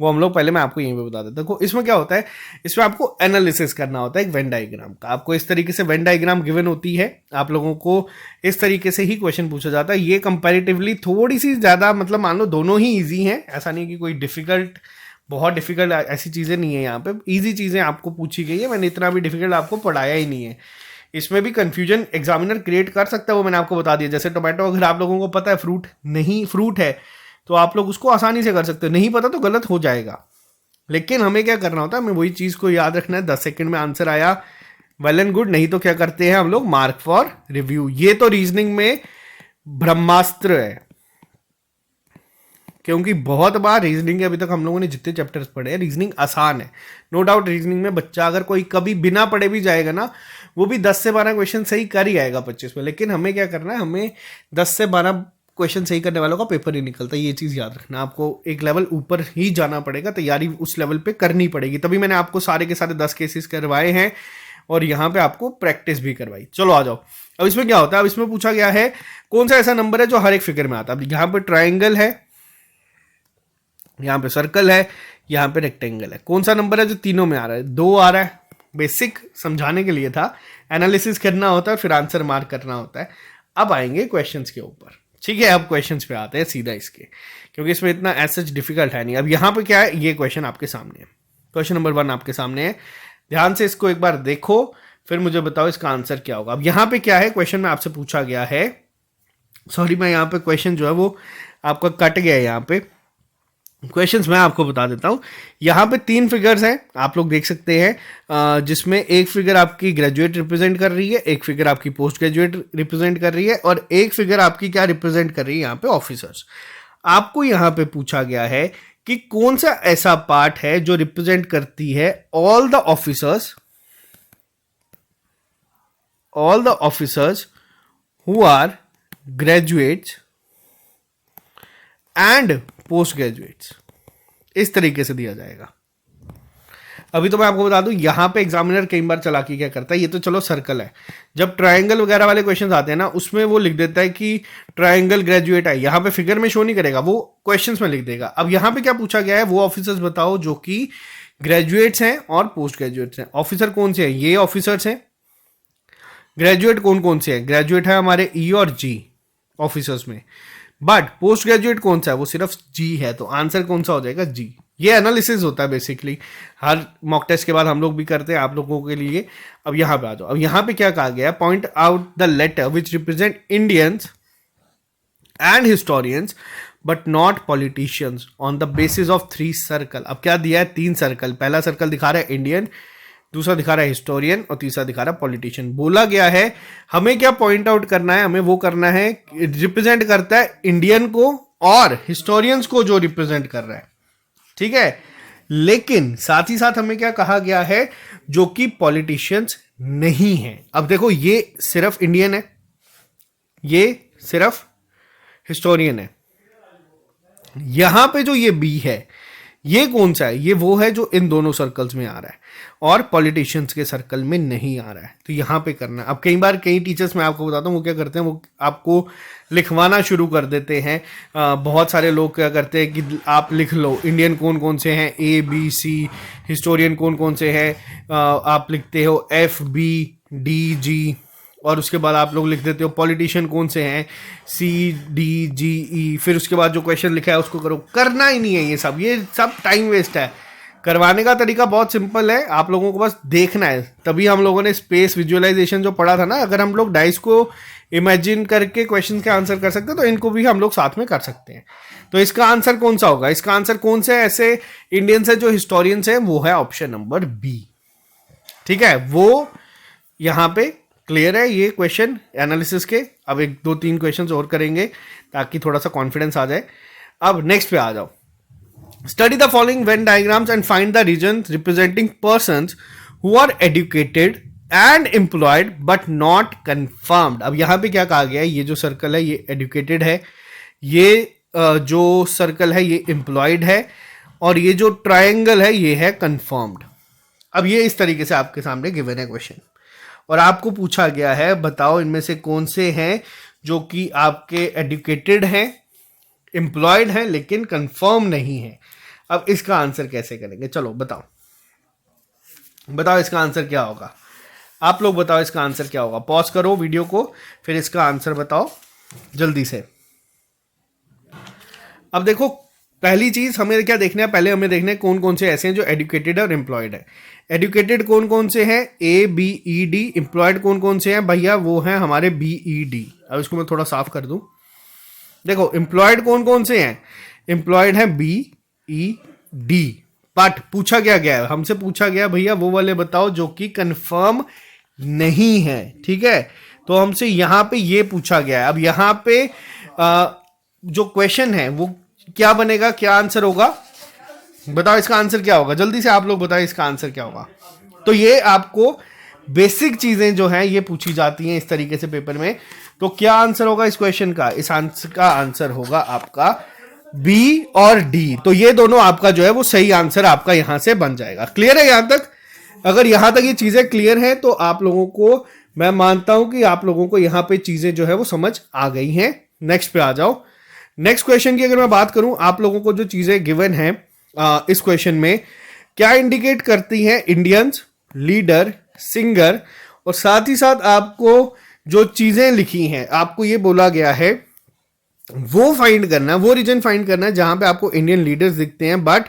वो हम लोग पहले मैं आपको यहीं पे बता देता हूँ। देखो इसमें क्या होता है, इसमें आपको एनालिसिस करना होता है एक वेन डायग्राम का। आपको इस तरीके से वेन डायग्राम गिवन होती है, आप लोगों को इस तरीके से ही क्वेश्चन पूछा जाता है। ये कंपेरेटिवली थोड़ी सी ज्यादा, मतलब मान लो दोनों ही ईजी हैं, ऐसा नहीं कि कोई डिफिकल्ट, बहुत डिफिकल्ट ऐसी चीजें नहीं है। यहाँ पे इजी चीजें आपको पूछी गई है, मैंने इतना भी डिफिकल्ट आपको पढ़ाया ही नहीं है। इसमें भी कंफ्यूजन एग्जामिनर क्रिएट कर सकता है, वो मैंने आपको बता दिया। जैसे टोमेटो अगर आप लोगों को पता है फ्रूट नहीं, फ्रूट है, तो आप लोग उसको आसानी से कर सकते हो। नहीं पता तो गलत हो जाएगा, लेकिन हमें क्या करना होता है, हमें वही चीज को याद रखना है। 10 सेकंड में आंसर आया, वेल एंड गुड, नहीं तो क्या करते हैं हम लोग, मार्क फॉर रिव्यू। ये तो रीजनिंग में ब्रह्मास्त्र है, क्योंकि बहुत बार रीजनिंग के अभी तक हम लोगों ने जितने चैप्टर्स पढ़े हैं, रीजनिंग आसान है, नो डाउट। रीजनिंग में बच्चा अगर कोई कभी बिना पढ़े भी जाएगा ना, वो भी 10 से 12 क्वेश्चन सही कर ही आएगा 25 में। लेकिन हमें क्या करना है, हमें 10 से 12 क्वेश्चन सही करने वालों का पेपर ही निकलता है। ये चीज़ याद रखना, आपको एक लेवल ऊपर ही जाना पड़ेगा, तैयारी उस लेवल पे करनी पड़ेगी। तभी मैंने आपको सारे के सारे 10 केसेस करवाए हैं और यहाँ पे आपको प्रैक्टिस भी करवाई। चलो आ जाओ, अब इसमें क्या होता है, अब इसमें पूछा गया है कौन सा ऐसा नंबर है जो हर एक फिगर में आता है। अब यहाँ पे ट्राइंगल है, यहाँ पे सर्कल है, यहाँ पे रेक्टेंगल है। कौन सा नंबर है जो तीनों में आ रहा है? 2 आ रहा है। बेसिक समझाने के लिए था, एनालिसिस करना होता है, फिर आंसर मार्क करना होता है। अब आएंगे क्वेश्चंस के ऊपर, ठीक है। अब क्वेश्चंस पे आते हैं सीधा इसके, क्योंकि इसमें इतना एज सच डिफिकल्ट है नहीं। अब यहाँ पे क्या है, ये क्वेश्चन आपके सामने है, क्वेश्चन नंबर 1 आपके सामने है। ध्यान से इसको एक बार देखो, फिर मुझे बताओ इसका आंसर क्या होगा। अब यहाँ पे क्या है, क्वेश्चन में आपसे पूछा गया है, सॉरी मैं यहाँ पे क्वेश्चन जो है वो आपका कट गया है। यहाँ पे क्वेश्चंस मैं आपको बता देता हूँ। यहाँ पे 3 फिगर्स हैं, आप लोग देख सकते हैं, जिसमें एक फिगर आपकी ग्रेजुएट रिप्रेजेंट कर रही है, एक फिगर आपकी पोस्ट ग्रेजुएट रिप्रेजेंट कर रही है, और एक फिगर आपकी क्या रिप्रेजेंट कर रही है यहाँ पे, ऑफिसर्स। आपको यहाँ पे पूछा गया है कि कौन सा ऐसा पार्ट है जो रिप्रेजेंट करती है all the officers who are graduates and post graduates. इस तरीके से दिया जाएगा। अभी तो मैं आपको बता दूं, यहां पे एग्जामिनर कई बार चालाकी क्या करता है, ये तो चलो सर्कल है, जब ट्रायंगल वगैरह वाले क्वेश्चंस आते हैं ना, उसमें वो लिख देता है कि ट्रायंगल ग्रेजुएट है, यहां पे फिगर में शो नहीं करेगा, वो क्वेश्चंस में लिख देगा। अब यहां पे क्या पूछा गया है, वो ऑफिसर्स बताओ जो कि ग्रेजुएट्स हैं और पोस्ट ग्रेजुएट्स हैं। ऑफिसर कौन से हैं, ये ऑफिसर्स हैं। ग्रेजुएट कौन कौन से हैं, ग्रेजुएट है हमारे ई और जी ऑफिसर्स में, बट पोस्ट ग्रेजुएट कौन सा है, वो सिर्फ जी है। तो आंसर कौन सा हो जाएगा, जी। ये एनालिसिस होता है बेसिकली, हर मॉक टेस्ट के बाद हम लोग भी करते हैं आप लोगों के लिए। अब यहां पे आ जाओ। अब यहां पे क्या कहा गया है, point out the letter which represent Indians and historians but not politicians on the basis of 3 circle. अब क्या दिया है, 3 सर्कल। पहला सर्कल दिखा रहा है इंडियन, दूसरा दिखा रहा है हिस्टोरियन, और तीसरा दिखा रहा है पॉलिटिशियन। बोला गया है हमें क्या पॉइंट आउट करना है, हमें वो करना है रिप्रेजेंट करता है इंडियन को और हिस्टोरियंस को जो रिप्रेजेंट कर रहा है, ठीक है। लेकिन साथ ही साथ हमें क्या कहा गया है, जो कि पॉलिटिशियंस नहीं है। अब देखो, ये सिर्फ इंडियन है, ये सिर्फ हिस्टोरियन है। यहां पे जो ये बी है, ये कौन सा है, ये वो है जो इन दोनों सर्कल्स में आ रहा है और पॉलिटिशियंस के सर्कल में नहीं आ रहा है। तो यहां पे करना है। अब कई बार कई टीचर्स, मैं आपको बताता हूं, वो क्या करते हैं, वो आपको लिखवाना शुरू कर देते हैं। बहुत सारे लोग क्या करते हैं कि आप लिख लो इंडियन कौन कौन से हैं, ए बी सी, हिस्टोरियन कौन कौन से हैं, आप लिखते हो एफ बी डी जी, और उसके बाद आप लोग लिख देते हो पॉलिटिशियन कौन से हैं, सी डी जी ई, फिर उसके बाद जो क्वेश्चन लिखा है उसको करो। करना ही नहीं है ये सब टाइम वेस्ट है। करवाने का तरीका बहुत सिंपल है, आप लोगों को बस देखना है। तभी हम लोगों ने स्पेस विजुअलाइजेशन जो पढ़ा था ना, अगर हम लोग डाइस को इमेजिन करके क्वेश्चन के आंसर कर सकते हैं तो इनको भी हम लोग साथ में कर सकते हैं। तो इसका आंसर कौन सा होगा, इसका आंसर कौन से ऐसे इंडियंस है जो हिस्टोरियंस है, वो है ऑप्शन नंबर बी, ठीक है। वो यहां पे क्लियर है ये क्वेश्चन एनालिसिस के। अब 1 2 3 क्वेश्चंस और करेंगे ताकि थोड़ा सा कॉन्फिडेंस आ जाए। अब नेक्स्ट पे आ जाओ। Study the following Venn diagrams and find the region representing persons who are educated and employed but not confirmed. अब यहां पे क्या कहा गया है, ये जो सर्कल है ये एजुकेटेड है, ये जो सर्कल है ये एम्प्लॉयड है, और ये जो ट्रायंगल है ये है कंफर्म्ड। अब ये इस तरीके से आपके सामने गिवन है क्वेश्चन, और आपको पूछा गया है बताओ इनमें से कौन से हैं जो कि आपके एजुकेटेड हैं, एम्प्लॉयड हैं, लेकिन कंफर्म नहीं है। अब इसका आंसर कैसे करेंगे, चलो बताओ इसका आंसर क्या होगा। आप लोग बताओ इसका आंसर क्या होगा। पॉज करो वीडियो को, फिर इसका आंसर बताओ जल्दी से। अब देखो, पहली चीज हमें क्या देखना है, पहले हमें देखना है कौन कौन से ऐसे हैं जो एजुकेटेड और एम्प्लॉयड है। एजुकेटेड कौन कौन से हैं, A B E D. Employed कौन कौन से हैं भैया, वो हैं हमारे बी ई डी। अब इसको मैं थोड़ा साफ कर दूं। देखो एम्प्लॉयड कौन कौन से हैं, एम्प्लॉयड हैं बी ई डी। बट पूछा क्या गया है, हमसे पूछा गया भैया वो वाले बताओ जो कि कंफर्म नहीं है, ठीक है। तो हमसे यहां पे ये पूछा गया है। अब यहां पे जो क्वेश्चन है वो क्या बनेगा, क्या आंसर होगा, बताओ इसका आंसर क्या होगा, जल्दी से आप लोग बताओ इसका आंसर क्या होगा। तो ये आपको बेसिक चीजें जो हैं ये पूछी जाती हैं इस तरीके से पेपर में। तो क्या आंसर होगा इस क्वेश्चन का, इस आंसर का आंसर होगा आपका बी और डी। तो ये दोनों आपका जो है वो सही आंसर आपका यहां से बन जाएगा। क्लियर है यहां तक? अगर यहां तक ये चीजें क्लियर हैं तो आप लोगों को, मैं मानता हूं कि आप लोगों को यहां पे चीजें जो है वो समझ आ गई हैं। नेक्स्ट पे आ जाओ। नेक्स्ट क्वेश्चन की अगर मैं बात करूं, आप लोगों को जो चीजें गिवन है इस क्वेश्चन में क्या इंडिकेट करती हैं, इंडियंस, लीडर, सिंगर, और साथ ही साथ आपको जो चीजें लिखी हैं आपको ये बोला गया है वो फाइंड करना, वो रीजन फाइंड करना है जहां पे आपको इंडियन लीडर्स दिखते हैं बट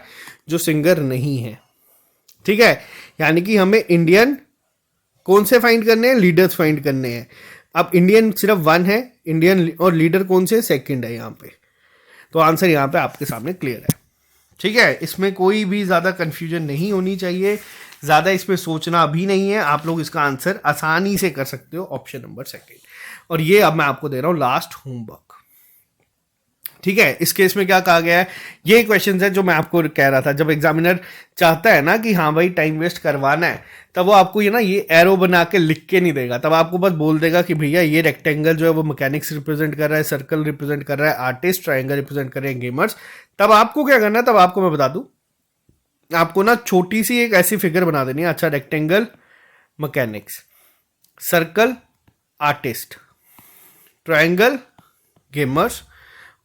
जो सिंगर नहीं है, ठीक है। यानी कि हमें इंडियन कौन से फाइंड करने हैं? लीडर्स फाइंड करने हैं। अब इंडियन सिर्फ वन है, इंडियन, और लीडर कौन से? सेकंड है यहाँ पे। तो आंसर यहाँ पे आपके सामने क्लियर है। ठीक है, इसमें कोई भी ज़्यादा कंफ्यूजन नहीं होनी चाहिए, ज़्यादा इसमें सोचना भी नहीं है। आप लोग इसका आंसर आसानी से कर सकते हो, ऑप्शन नंबर सेकंड। और ये अब मैं आपको दे रहा हूँ लास्ट होमवर्क। ठीक है, इस केस में क्या कहा गया है, ये क्वेश्चन है जो मैं आपको कह रहा था, जब एग्जामिनर चाहता है ना कि हाँ भाई टाइम वेस्ट करवाना है, तब वो आपको ये ना ये एरो बना के लिख के नहीं देगा, तब आपको बस बोल देगा कि भैया ये रेक्टेंगल जो है वो मैकेनिक्स रिप्रेजेंट कर रहा है, सर्कल रिप्रेजेंट कर रहा है आर्टिस्ट, ट्राइंगल रिप्रेजेंट कर रहे हैं गेमर्स। तब आपको क्या करना है, तब आपको मैं बता दूं, आपको ना छोटी सी एक ऐसी फिगर बना देनी है। अच्छा, rectangle mechanics, circle artist, triangle gamers,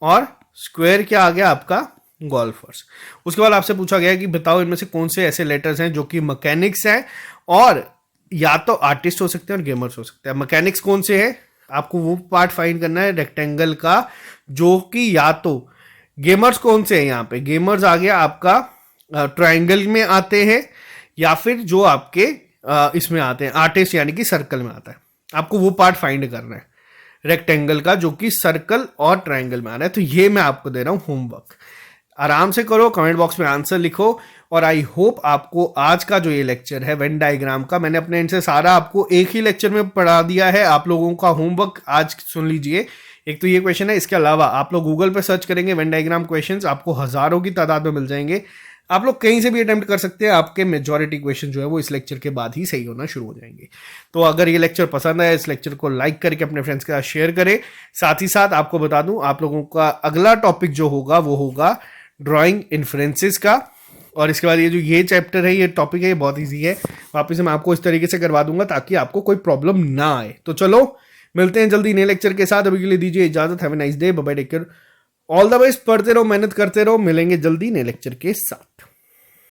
और स्क्वायर क्या आ गया आपका? गोल्फर्स। उसके बाद आपसे पूछा गया कि बताओ इनमें से कौन से ऐसे लेटर्स हैं जो कि मैकेनिक्स हैं और या तो आर्टिस्ट हो सकते हैं और गेमर्स हो सकते हैं। मैकेनिक्स कौन से हैं? आपको वो पार्ट फाइंड करना है रेक्टेंगल का जो कि या तो गेमर्स कौन से हैं, यहाँ पे गेमर्स आ गया आपका ट्राइंगल में आते हैं, या फिर जो आपके इसमें आते हैं आर्टिस्ट यानी कि सर्कल में आता है। आपको वो पार्ट फाइंड करना है रेक्टेंगल का जो कि सर्कल और ट्राइंगल में आ रहा है। तो ये मैं आपको दे रहा हूं होमवर्क, आराम से करो, कमेंट बॉक्स में आंसर लिखो। और आई होप आपको आज का जो ये लेक्चर है वेन डायग्राम का, मैंने अपने एंड से सारा आपको एक ही लेक्चर में पढ़ा दिया है। आप लोगों का होमवर्क आज सुन लीजिए। एक तो ये क्वेश्चन है, इसके अलावा आप लोग गूगल पे सर्च करेंगे वेन डायग्राम क्वेश्चंस, आपको हजारों की तादाद में मिल जाएंगे। आप लोग कहीं से भी अटेम्प्ट कर सकते हैं, आपके मेजॉरिटी क्वेश्चन जो है वो इस लेक्चर के बाद ही सही होना शुरू हो जाएंगे। तो अगर ये लेक्चर पसंद आया, इस लेक्चर को लाइक करके अपने फ्रेंड्स के साथ शेयर करें। साथ ही साथ आपको बता दूं, आप लोगों का अगला टॉपिक जो होगा वो होगा ड्राइंग इन्फ्रेंसेस का। और इसके बाद ये चैप्टर है, ये टॉपिक है, ये बहुत ईजी है। वापस से मैं आपको इस तरीके से करवा दूंगा ताकि आपको कोई प्रॉब्लम ना आए। तो चलो मिलते हैं जल्दी नए लेक्चर के साथ। अभी के लिए दीजिए इजाजत। Have a nice day, bye bye, take care, all the best. पढ़ते रहो, मेहनत करते रहो, मिलेंगे जल्दी नए लेक्चर के साथ।